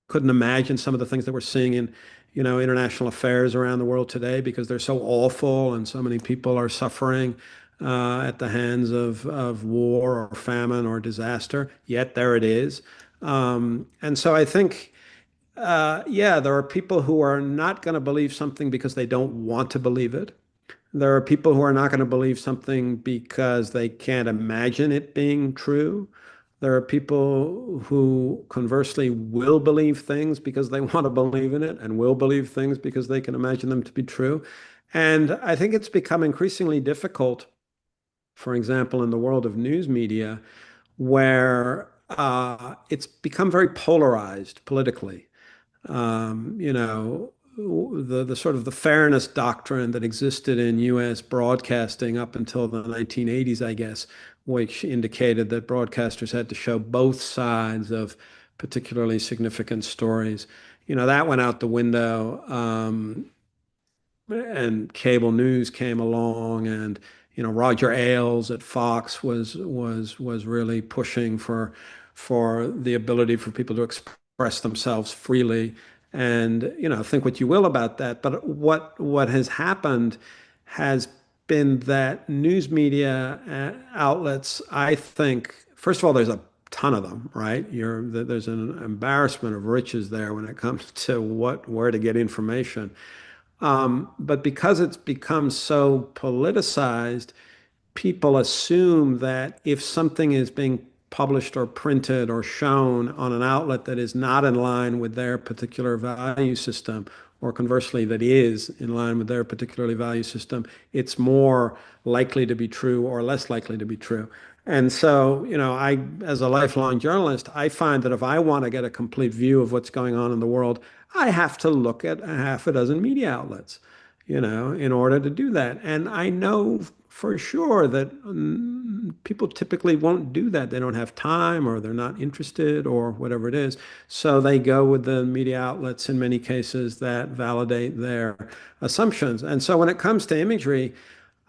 couldn't imagine some of the things that we're seeing in, international affairs around the world today because they're so awful and so many people are suffering at the hands of war or famine or disaster. Yet there it is. And so I think yeah, there are people who are not going to believe something because they don't want to believe it. There are people who are not going to believe something because they can't imagine it being true. There are people who conversely will believe things because they want to believe in it and will believe things because they can imagine them to be true. And I think it's become increasingly difficult, for example, in the world of news media, where it's become very polarized politically. The sort of the fairness doctrine that existed in U.S. broadcasting up until the 1980s, I guess, which indicated that broadcasters had to show both sides of particularly significant stories. That went out the window, and cable news came along, and Roger Ailes at Fox was really pushing for the ability for people to express themselves freely. And think what you will about that, but what has happened has been that news media outlets, I think, first of all, there's a ton of them, right? There's an embarrassment of riches there when it comes to where to get information. But because it's become so politicized, people assume that if something is being published or printed or shown on an outlet that is not in line with their particular value system, or conversely, that is in line with their particular value system, it's more likely to be true or less likely to be true. And so, as a lifelong journalist, I find that if I want to get a complete view of what's going on in the world, I have to look at a half a dozen media outlets, in order to do that. And I know for sure that people typically won't do that. They don't have time, or they're not interested, or whatever it is. So they go with the media outlets in many cases that validate their assumptions. And so when it comes to imagery,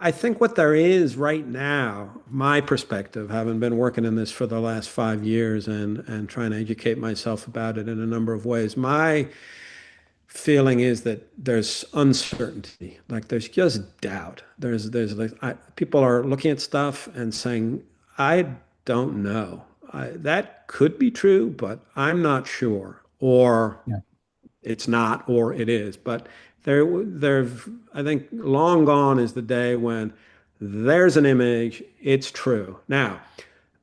I think what there is right now, my perspective, having been working in this for the last 5 years and trying to educate myself about it in a number of ways, my feeling is that there's uncertainty, like there's just doubt. There's like people are looking at stuff and saying, I don't know. That could be true, but I'm not sure, or Yeah. it's not, or it is. But there, I think long gone is the day when there's an image, it's true. Now,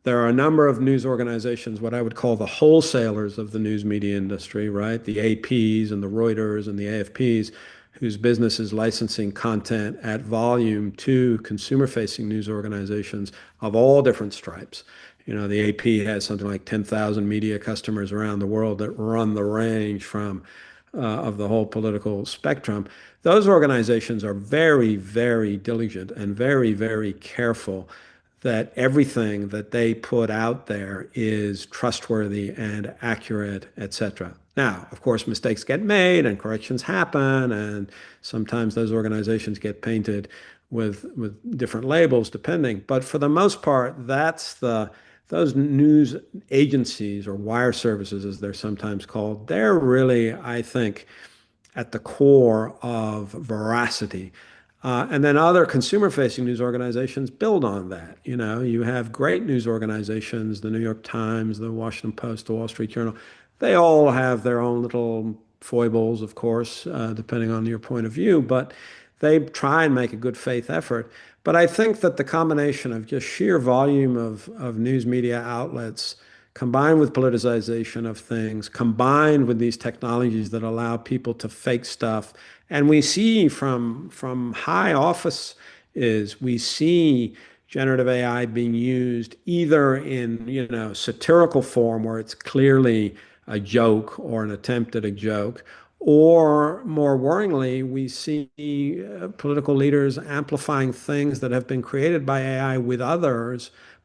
there are a number of news organizations, what I would call the wholesalers of the news media industry, right? The APs and the Reuters and the AFPs, whose business is licensing content at volume to consumer-facing news organizations of all different stripes. The AP has something like 10,000 media customers around the world that run the range from of the whole political spectrum. Those organizations are very, very diligent and very, very careful that everything that they put out there is trustworthy and accurate, et cetera. Now, of course, mistakes get made and corrections happen, and sometimes those organizations get painted with different labels depending. But for the most part, those news agencies, or wire services as they're sometimes called, they're really, I think, at the core of veracity. And then other consumer-facing news organizations build on that. You have great news organizations, the New York Times, the Washington Post, the Wall Street Journal. They all have their own little foibles, of course, depending on your point of view, but they try and make a good faith effort. But I think that the combination of just sheer volume of news media outlets, combined with politicization of things, combined with these technologies that allow people to fake stuff. And we see from high office we see generative AI being used either in, satirical form where it's clearly a joke or an attempt at a joke, or more worryingly, we see political leaders amplifying things that have been created by AI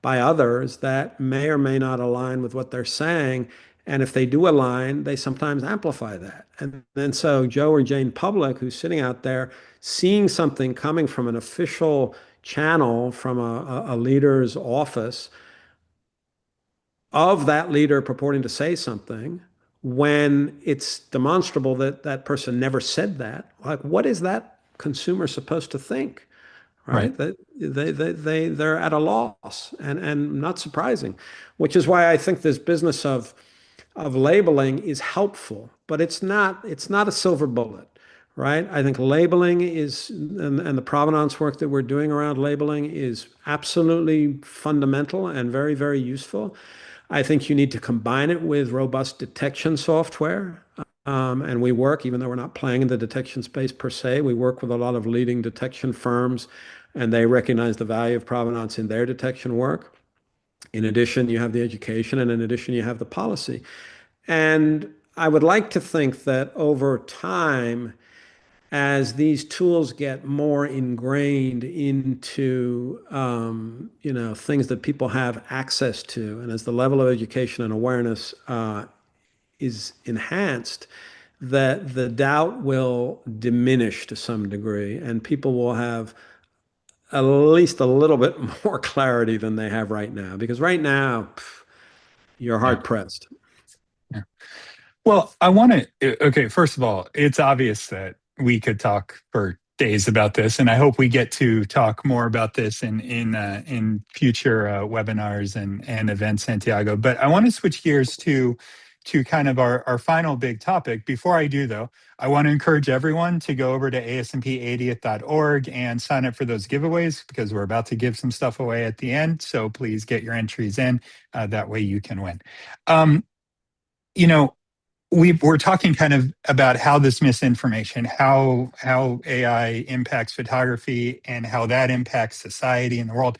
by others that may or may not align with what they're saying. And if they do align, they sometimes amplify that. And then so Joe or Jane Public, who's sitting out there seeing something coming from an official channel from a leader's office of that leader purporting to say something, when it's demonstrable that that person never said that, like, what is that consumer supposed to think? Right. Right? They're at a loss, and not surprising, which is why I think this business of labeling is helpful, but it's not a silver bullet, right? I think labeling is, and the provenance work that we're doing around labeling is absolutely fundamental and very, very useful. I think you need to combine it with robust detection software. And we work, even though we're not playing in the detection space per se, we work with a lot of leading detection firms, and they recognize the value of provenance in their detection work. In addition, you have the education, and in addition, you have the policy. And I would like to think that over time, as these tools get more ingrained into things that people have access to, and as the level of education and awareness is enhanced, that the doubt will diminish to some degree, and people will have at least a little bit more clarity than they have right now. Because right now, you're Yeah. hard pressed. Yeah. Well, I want to, okay, first of all, it's obvious that we could talk for days about this, and I hope we get to talk more about this in future webinars and events, Santiago. But I want to switch gears to kind of our final big topic. Before I do, though, I want to encourage everyone to go over to asmp80th.org and sign up for those giveaways, because we're about to give some stuff away at the end. So please get your entries in. That way you can win. Um, you know, we're talking kind of about how this misinformation, how AI impacts photography, and how that impacts society and the world.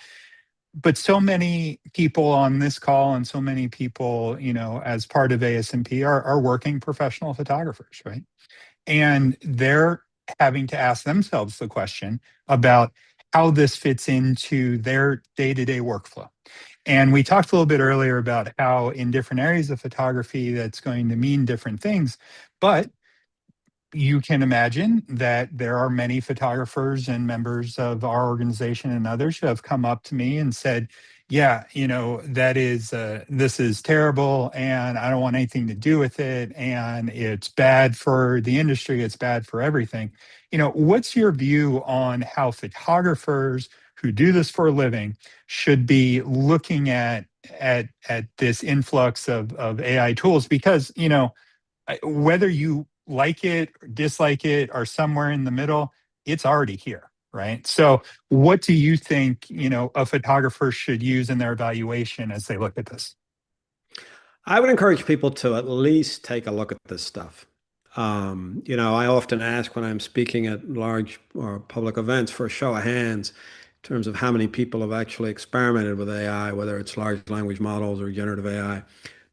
but so many people on this call and so many people, as part of ASMP are working professional photographers, right? And they're having to ask themselves the question about how this fits into their day-to-day workflow. And we talked a little bit earlier about how in different areas of photography that's going to mean different things. But you can imagine that there are many photographers and members of our organization and others who have come up to me and said, yeah, this is terrible and I don't want anything to do with it. And it's bad for the industry. It's bad for everything. What's your view on how photographers who do this for a living should be looking at this influx of AI tools? Because, whether you like it or dislike it or somewhere in the middle, it's already here, right? So what do you think, a photographer should use in their evaluation as they look at this? I would encourage people to at least take a look at this stuff. I often ask when I'm speaking at large or public events for a show of hands in terms of how many people have actually experimented with AI, whether it's large language models or generative AI.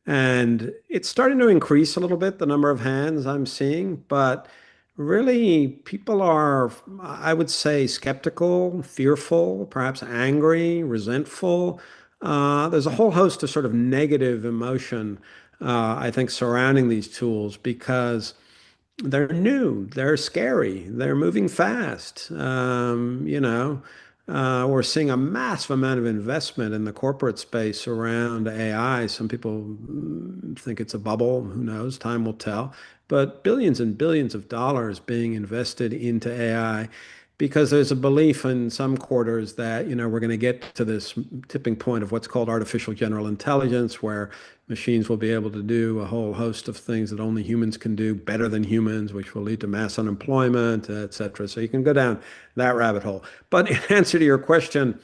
And it's starting to increase a little bit, the number of hands I'm seeing, but really people are, I would say, skeptical, fearful, perhaps angry, resentful. There's a whole host of sort of negative emotion, I think, surrounding these tools because they're new, they're scary, they're moving fast. We're seeing a massive amount of investment in the corporate space around AI. Some people think it's a bubble. Who knows? Time will tell. But billions and billions of dollars being invested into AI because there's a belief in some quarters that, we're going to get to this tipping point of what's called artificial general intelligence, where machines will be able to do a whole host of things that only humans can do better than humans, which will lead to mass unemployment, et cetera. So you can go down that rabbit hole. But in answer to your question,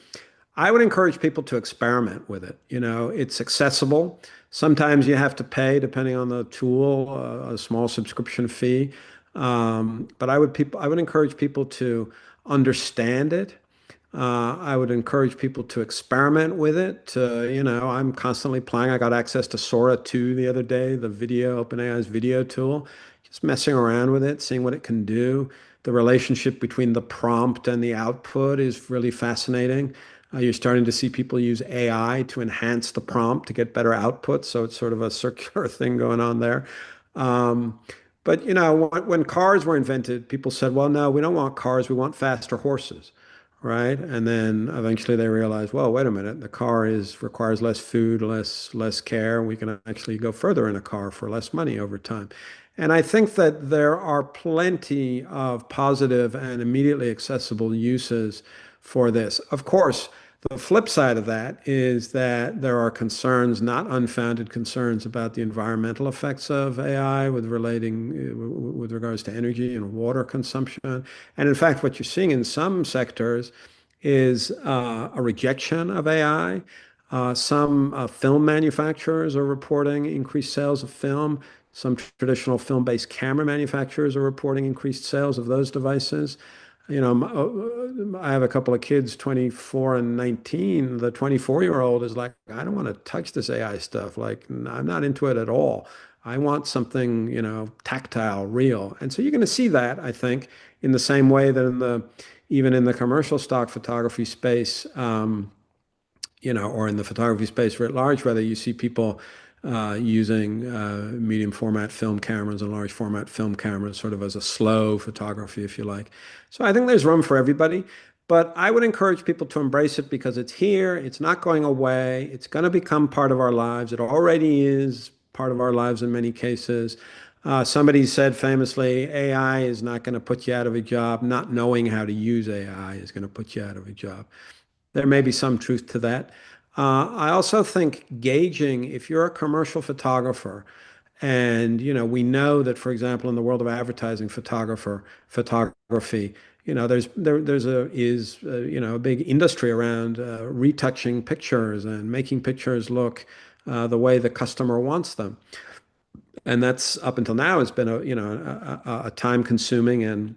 I would encourage people to experiment with it. It's accessible. Sometimes you have to pay, depending on the tool, a small subscription fee. But I would encourage people to understand it. I would encourage people to experiment with it. I'm constantly playing. I got access to Sora 2 the other day, OpenAI's video tool, just messing around with it, seeing what it can do. The relationship between the prompt and the output is really fascinating. You're starting to see people use AI to enhance the prompt to get better output. So it's sort of a circular thing going on there. Um, but when cars were invented, people said, "Well, no, we don't want cars. We want faster horses." Right? And then eventually they realized, well, wait a minute, the car requires less food, less care. We can actually go further in a car for less money over time. And I think that there are plenty of positive and immediately accessible uses for this. Of course, the flip side of that is that there are concerns, not unfounded concerns, about the environmental effects of AI with regards to energy and water consumption. And in fact, what you're seeing in some sectors is a rejection of AI. Some film manufacturers are reporting increased sales of film. Some traditional film-based camera manufacturers are reporting increased sales of those devices. I have a couple of kids, 24 and 19. The 24-year-old is like, I don't want to touch this AI stuff. Like, I'm not into it at all. I want something, tactile, real. And so you're going to see that, I think, in the same way that even in the commercial stock photography space, or in the photography space writ large, whether you see people using medium format film cameras and large format film cameras sort of as a slow photography, if you like. So I think there's room for everybody, but I would encourage people to embrace it because it's here, it's not going away, it's going to become part of our lives. It already is part of our lives in many cases. Somebody said famously, AI is not going to put you out of a job. Not knowing how to use AI is going to put you out of a job. There may be some truth to that. I also think gauging, if you're a commercial photographer, and we know that, for example, in the world of advertising photography, there's a big industry around retouching pictures and making pictures look the way the customer wants them. And that's up until now has been a time-consuming and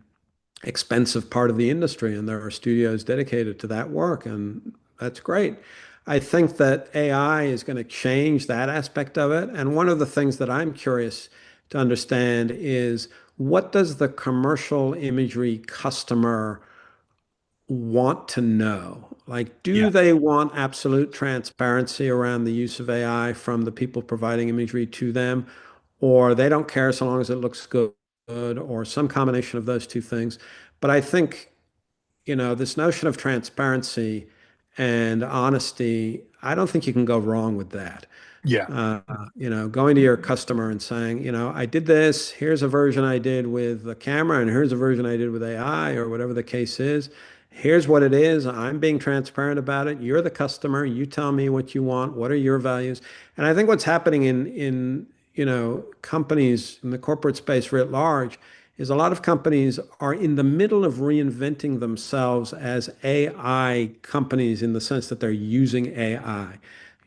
expensive part of the industry, and there are studios dedicated to that work, and that's great. I think that AI is going to change that aspect of it. And one of the things that I'm curious to understand is what does the commercial imagery customer want to know? Like, do Yeah. they want absolute transparency around the use of AI from the people providing imagery to them, or they don't care so long as it looks good, or some combination of those two things? But I think, this notion of transparency and honesty, I don't think you can go wrong with that. Yeah. uh, Going to your customer and saying, I did this, here's a version I did with the camera, and here's a version I did with AI, or whatever the case is. Here's what it is. I'm being transparent about it. You're the customer. You tell me what you want. What are your values? And I think what's happening in companies in the corporate space writ large is a lot of companies are in the middle of reinventing themselves as AI companies in the sense that they're using AI.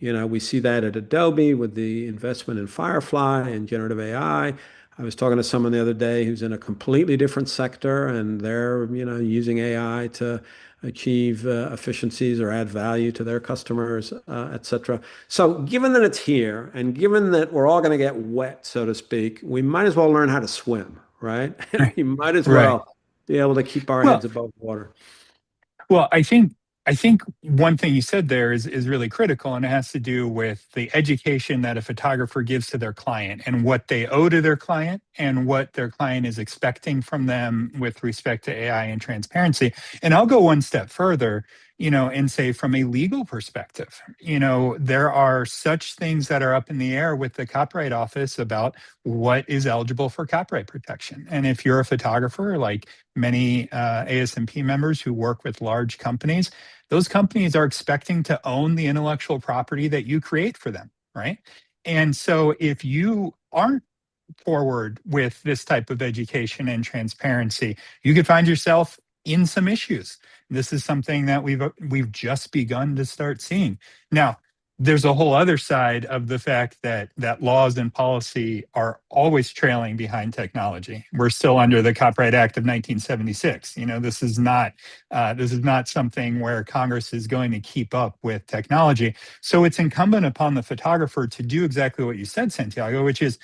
We see that at Adobe with the investment in Firefly and generative AI. I was talking to someone the other day who's in a completely different sector, and they're, using AI to achieve efficiencies or add value to their customers, et cetera. So, given that it's here, and given that we're all going to get wet, so to speak, we might as well learn how to swim, right? Right. We might as Right. well be able to keep our Well, heads above water. Well, I think one thing you said there is really critical, and it has to do with the education that a photographer gives to their client and what they owe to their client and what their client is expecting from them with respect to AI and transparency. And I'll go one step further, and say from a legal perspective, there are such things that are up in the air with the Copyright Office about what is eligible for copyright protection. And if you're a photographer, like many ASMP members who work with large companies, those companies are expecting to own the intellectual property that you create for them, right? And so if you aren't forward with this type of education and transparency, you could find yourself in some issues. This is something that we've just begun to start seeing. Now, there's a whole other side of the fact that laws and policy are always trailing behind technology. We're still under the Copyright Act of 1976. This is not something where Congress is going to keep up with technology. So it's incumbent upon the photographer to do exactly what you said, Santiago, which is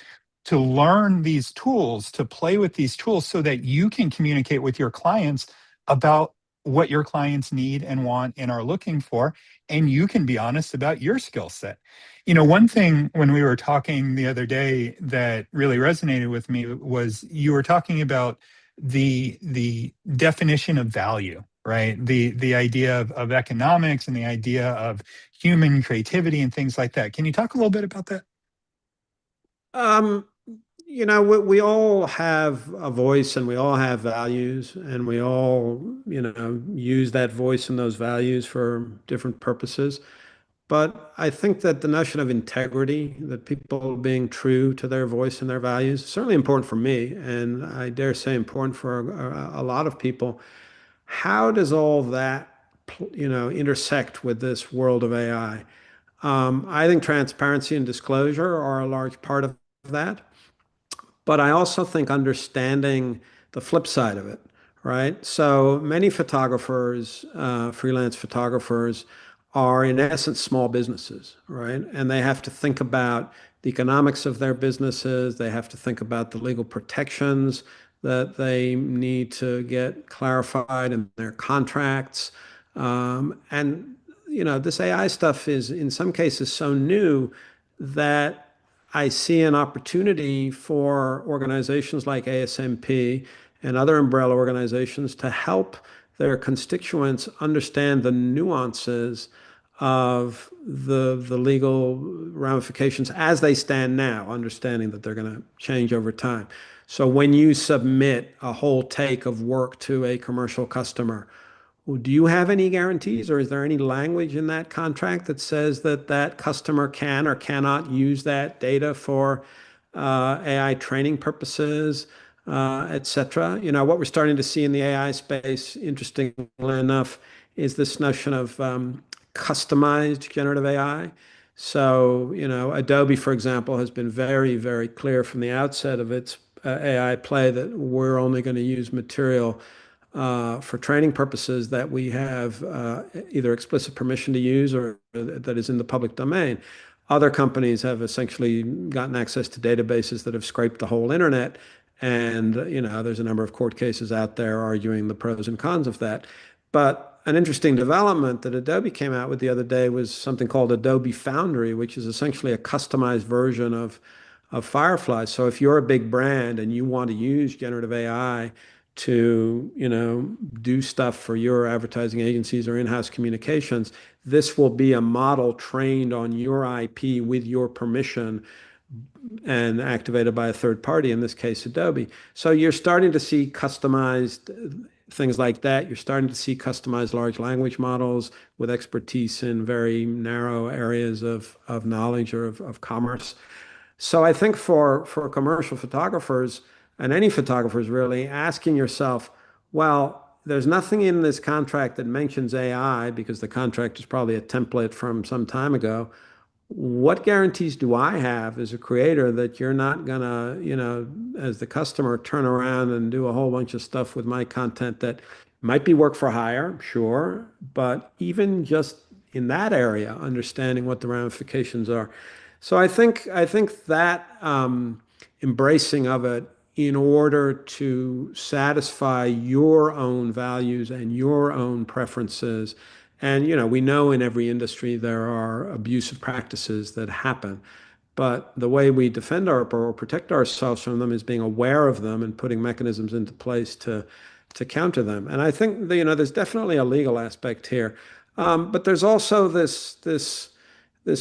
to learn these tools, to play with these tools so that you can communicate with your clients about what your clients need and want and are looking for, and you can be honest about your skill set. One thing when we were talking the other day that really resonated with me was you were talking about the definition of value, right? The idea of economics and the idea of human creativity and things like that. Can you talk a little bit about that? Um, we all have a voice and we all have values, and we all, use that voice and those values for different purposes. But I think that the notion of integrity, that people being true to their voice and their values, is certainly important for me, and I dare say important for a lot of people. How does all that, intersect with this world of AI? I think transparency and disclosure are a large part of that. But I also think understanding the flip side of it, right? So many photographers, freelance photographers, are in essence small businesses, right? And they have to think about the economics of their businesses. They have to think about the legal protections that they need to get clarified in their contracts. And this AI stuff is in some cases so new that I see an opportunity for organizations like ASMP and other umbrella organizations to help their constituents understand the nuances of the legal ramifications as they stand now, understanding that they're going to change over time. So when you submit a whole take of work to a commercial customer, well, do you have any guarantees, or is there any language in that contract that says that that customer can or cannot use that data for AI training purposes, et cetera? What we're starting to see in the AI space, interestingly enough, is this notion of customized generative AI. So, Adobe, for example, has been very, very clear from the outset of its AI play that we're only going to use material for training purposes that we have either explicit permission to use or that is in the public domain. Other companies have essentially gotten access to databases that have scraped the whole internet. And, there's a number of court cases out there arguing the pros and cons of that. But an interesting development that Adobe came out with the other day was something called Adobe Foundry, which is essentially a customized version of Firefly. So if you're a big brand and you want to use generative AI to, do stuff for your advertising agencies or in-house communications, this will be a model trained on your IP with your permission and activated by a third party, in this case, Adobe. So you're starting to see customized things like that. You're starting to see customized large language models with expertise in very narrow areas of knowledge or of commerce. So I think for commercial photographers and any photographers really, asking yourself, well, there's nothing in this contract that mentions AI because the contract is probably a template from some time ago. What guarantees do I have as a creator that you're not gonna, as the customer, turn around and do a whole bunch of stuff with my content that might be work for hire, sure, but even just in that area, understanding what the ramifications are. So I think that embracing of it in order to satisfy your own values and your own preferences. And, we know in every industry there are abusive practices that happen. But the way we defend or protect ourselves from them is being aware of them and putting mechanisms into place to counter them. And I think that, there's definitely a legal aspect here. But there's also this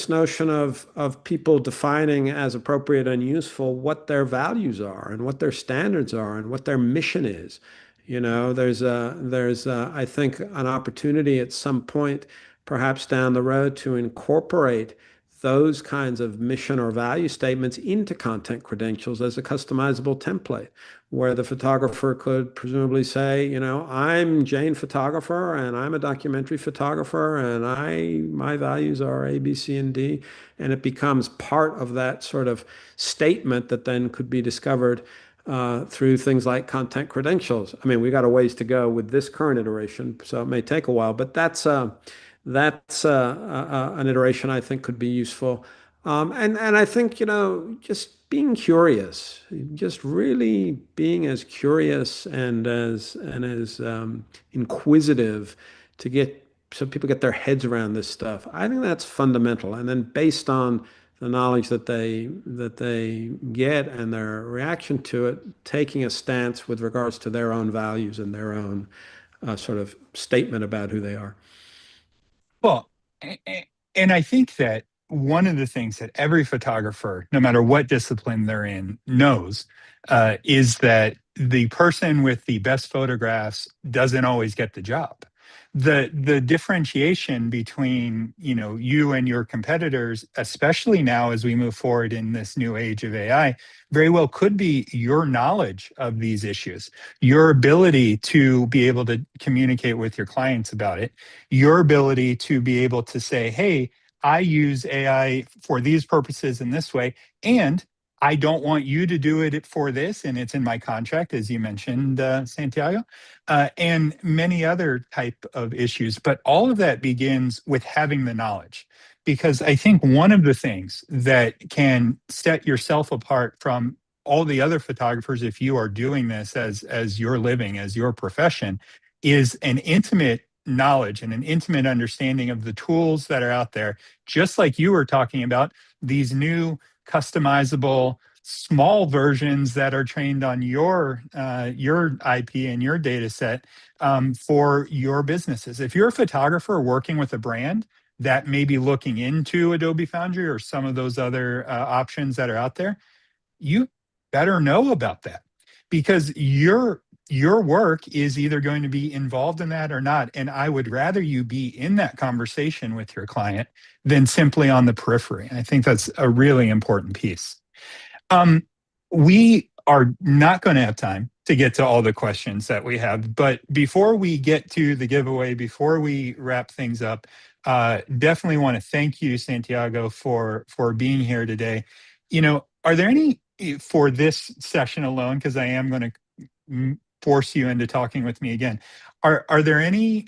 notion of people defining as appropriate and useful what their values are and what their standards are and what their mission is. There's I think an opportunity at some point, perhaps down the road, to incorporate those kinds of mission or value statements into content credentials as a customizable template, where the photographer could presumably say, I'm Jane photographer and I'm a documentary photographer and my values are A, B, C, and D. And it becomes part of that sort of statement that then could be discovered through things like content credentials. I mean, we got a ways to go with this current iteration, so it may take a while, but that's an iteration I think could be useful. And I think, just being curious, just really being as curious and as inquisitive so people get their heads around this stuff. I think that's fundamental. And then based on the knowledge that they get and their reaction to it, taking a stance with regards to their own values and their own sort of statement about who they are. Well, and I think that one of the things that every photographer, no matter what discipline they're in, knows is that the person with the best photographs doesn't always get the job. The differentiation between you and your competitors, especially now as we move forward in this new age of AI, very well could be your knowledge of these issues, your ability to be able to communicate with your clients about it, your ability to be able to say, hey, I use AI for these purposes in this way, and I don't want you to do it for this, and it's in my contract, as you mentioned, Santiago, and many other type of issues. But all of that begins with having the knowledge, because I think one of the things that can set yourself apart from all the other photographers, if you are doing this as your living, as your profession, is an intimate knowledge and an intimate understanding of the tools that are out there, just like you were talking about, these new customizable small versions that are trained on your IP and your data set for your businesses. If you're a photographer working with a brand that may be looking into Adobe Foundry or some of those other options that are out there, you better know about that, because your work is either going to be involved in that or not. And I would rather you be in that conversation with your client than simply on the periphery. I think that's a really important piece. We are not going to have time to get to all the questions that we have, but before we get to the giveaway, before we wrap things up, definitely want to thank you, Santiago, for being here today. Are there any, for this session alone, because I am going to force you into talking with me again. Are there any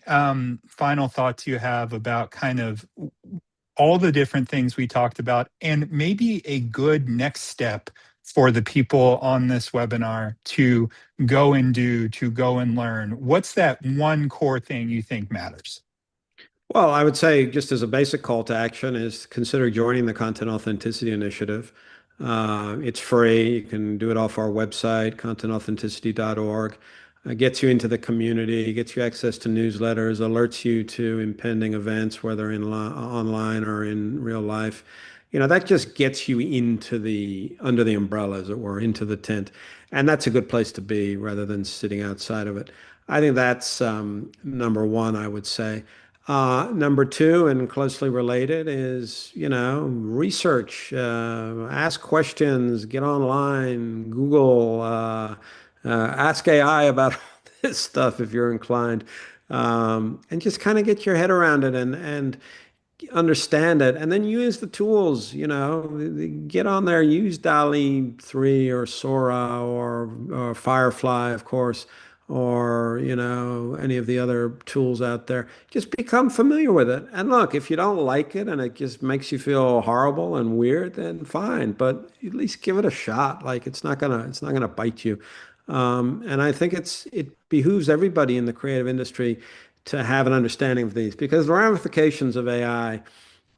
final thoughts you have about kind of all the different things we talked about, and maybe a good next step for the people on this webinar to go and do, to go and learn? What's that one core thing you think matters? Well, I would say just as a basic call to action is consider joining the Content Authenticity Initiative. It's free. You can do it off our website, contentauthenticity.org. Gets you into the community, gets you access to newsletters, alerts you to impending events, whether online or in real life. That just gets you into under the umbrella, as it were, into the tent. And that's a good place to be rather than sitting outside of it. I think that's number one, I would say. Number two, and closely related, is, research, ask questions, get online, Google, ask AI about this stuff if you're inclined, and just kind of get your head around it and understand it, and then use the tools. Get on there, use DALL-E 3 or Sora or Firefly, of course, or any of the other tools out there. Just become familiar with it. And look, if you don't like it and it just makes you feel horrible and weird, then fine, but at least give it a shot. Like, it's not gonna bite you. And I think it behooves everybody in the creative industry to have an understanding of these, because the ramifications of AI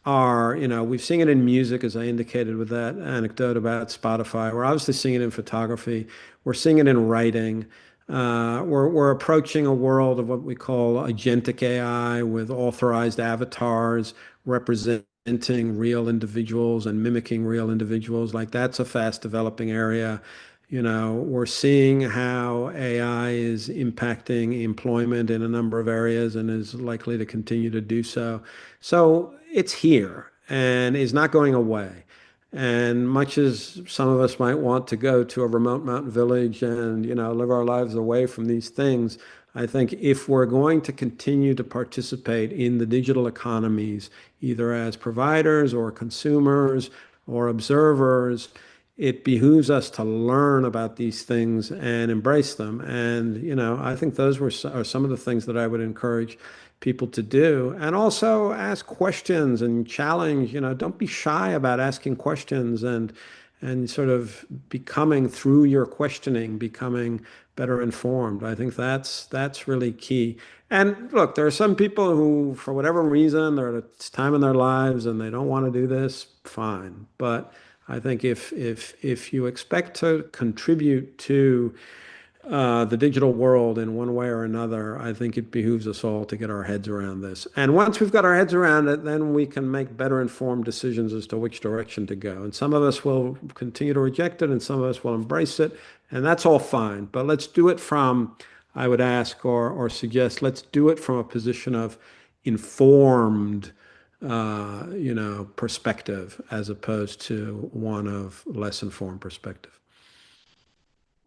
are, we've seen it in music, as I indicated with that anecdote about Spotify. We're obviously seeing it in photography. We're seeing it in writing. We're approaching a world of what we call agentic AI, with authorized avatars representing real individuals and mimicking real individuals. Like, that's a fast developing area. We're seeing how AI is impacting employment in a number of areas and is likely to continue to do so. So it's here and is not going away. And much as some of us might want to go to a remote mountain village and, live our lives away from these things, I think if we're going to continue to participate in the digital economies, either as providers or consumers or observers, it behooves us to learn about these things and embrace them. And, I think those are some of the things that I would encourage people to do. And also ask questions and challenge. Don't be shy about asking questions and sort of becoming, through your questioning, becoming better informed. I think that's really key. And look, there are some people who, for whatever reason, they're at a time in their lives and they don't want to do this, fine. But I think if you expect to contribute to the digital world in one way or another, I think it behooves us all to get our heads around this. And once we've got our heads around it, then we can make better informed decisions as to which direction to go. And some of us will continue to reject it, and some of us will embrace it, and that's all fine. But let's do it from, I would ask or suggest, let's do it from a position of informed perspective, as opposed to one of less informed perspective.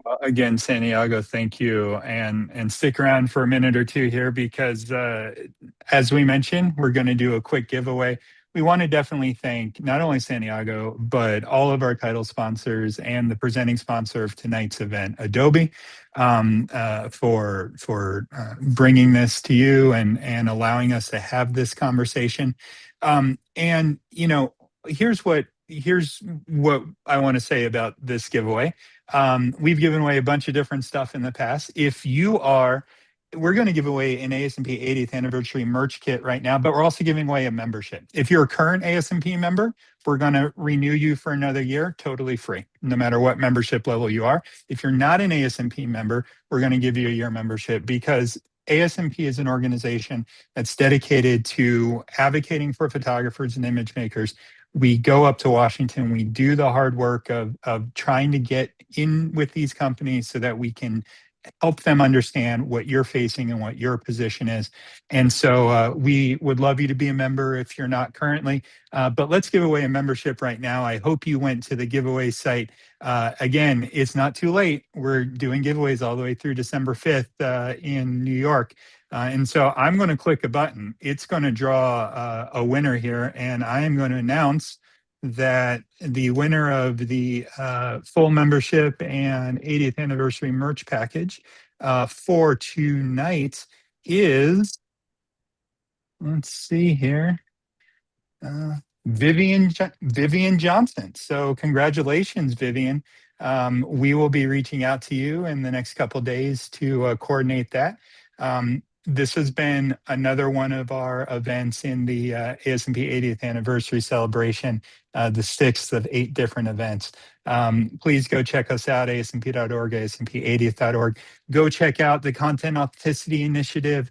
Well, again, Santiago, thank you. And stick around for a minute or two here, because as we mentioned, we're going to do a quick giveaway. We want to definitely thank not only Santiago, but all of our title sponsors and the presenting sponsor of tonight's event, Adobe, for bringing this to you and allowing us to have this conversation. And here's what I want to say about this giveaway. We've given away a bunch of different stuff in the past. We're going to give away an ASMP 80th anniversary merch kit right now, but we're also giving away a membership. If you're a current ASMP member, we're going to renew you for another year, totally free, no matter what membership level you are. If you're not an ASMP member, we're going to give you a year membership, because ASMP is an organization that's dedicated to advocating for photographers and image makers. We go up to Washington, we do the hard work of trying to get in with these companies so that we can help them understand what you're facing and what your position is. And so we would love you to be a member if you're not currently, but let's give away a membership right now. I hope you went to the giveaway site. Again, it's not too late. We're doing giveaways all the way through December 5th in New York. And so I'm going to click a button. It's going to draw a winner here, and I am going to announce that the winner of the full membership and 80th anniversary merch package for tonight is, let's see here, Vivian Johnson. So congratulations, Vivian. We will be reaching out to you in the next couple days to coordinate that. This has been another one of our events in the ASMP 80th anniversary celebration, the sixth of 8 different events. Please go check us out, asmp.org, asmp80th.org. Go check out the Content Authenticity Initiative.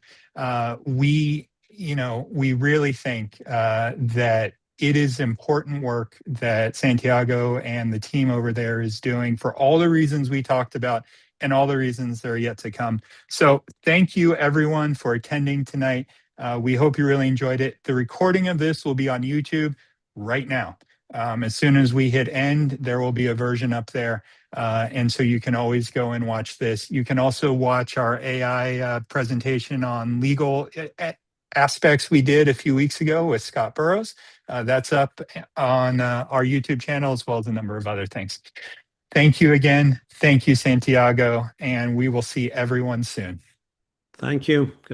We really think that it is important work that Santiago and the team over there is doing for all the reasons we talked about and all the reasons that are yet to come. So thank you everyone for attending tonight. We hope you really enjoyed it. The recording of this will be on YouTube right now. As soon as we hit end, there will be a version up there. And so you can always go and watch this. You can also watch our AI presentation on legal aspects we did a few weeks ago with Scott Burrows. That's up on our YouTube channel, as well as a number of other things. Thank you again. Thank you, Santiago. And we will see everyone soon. Thank you. Good night.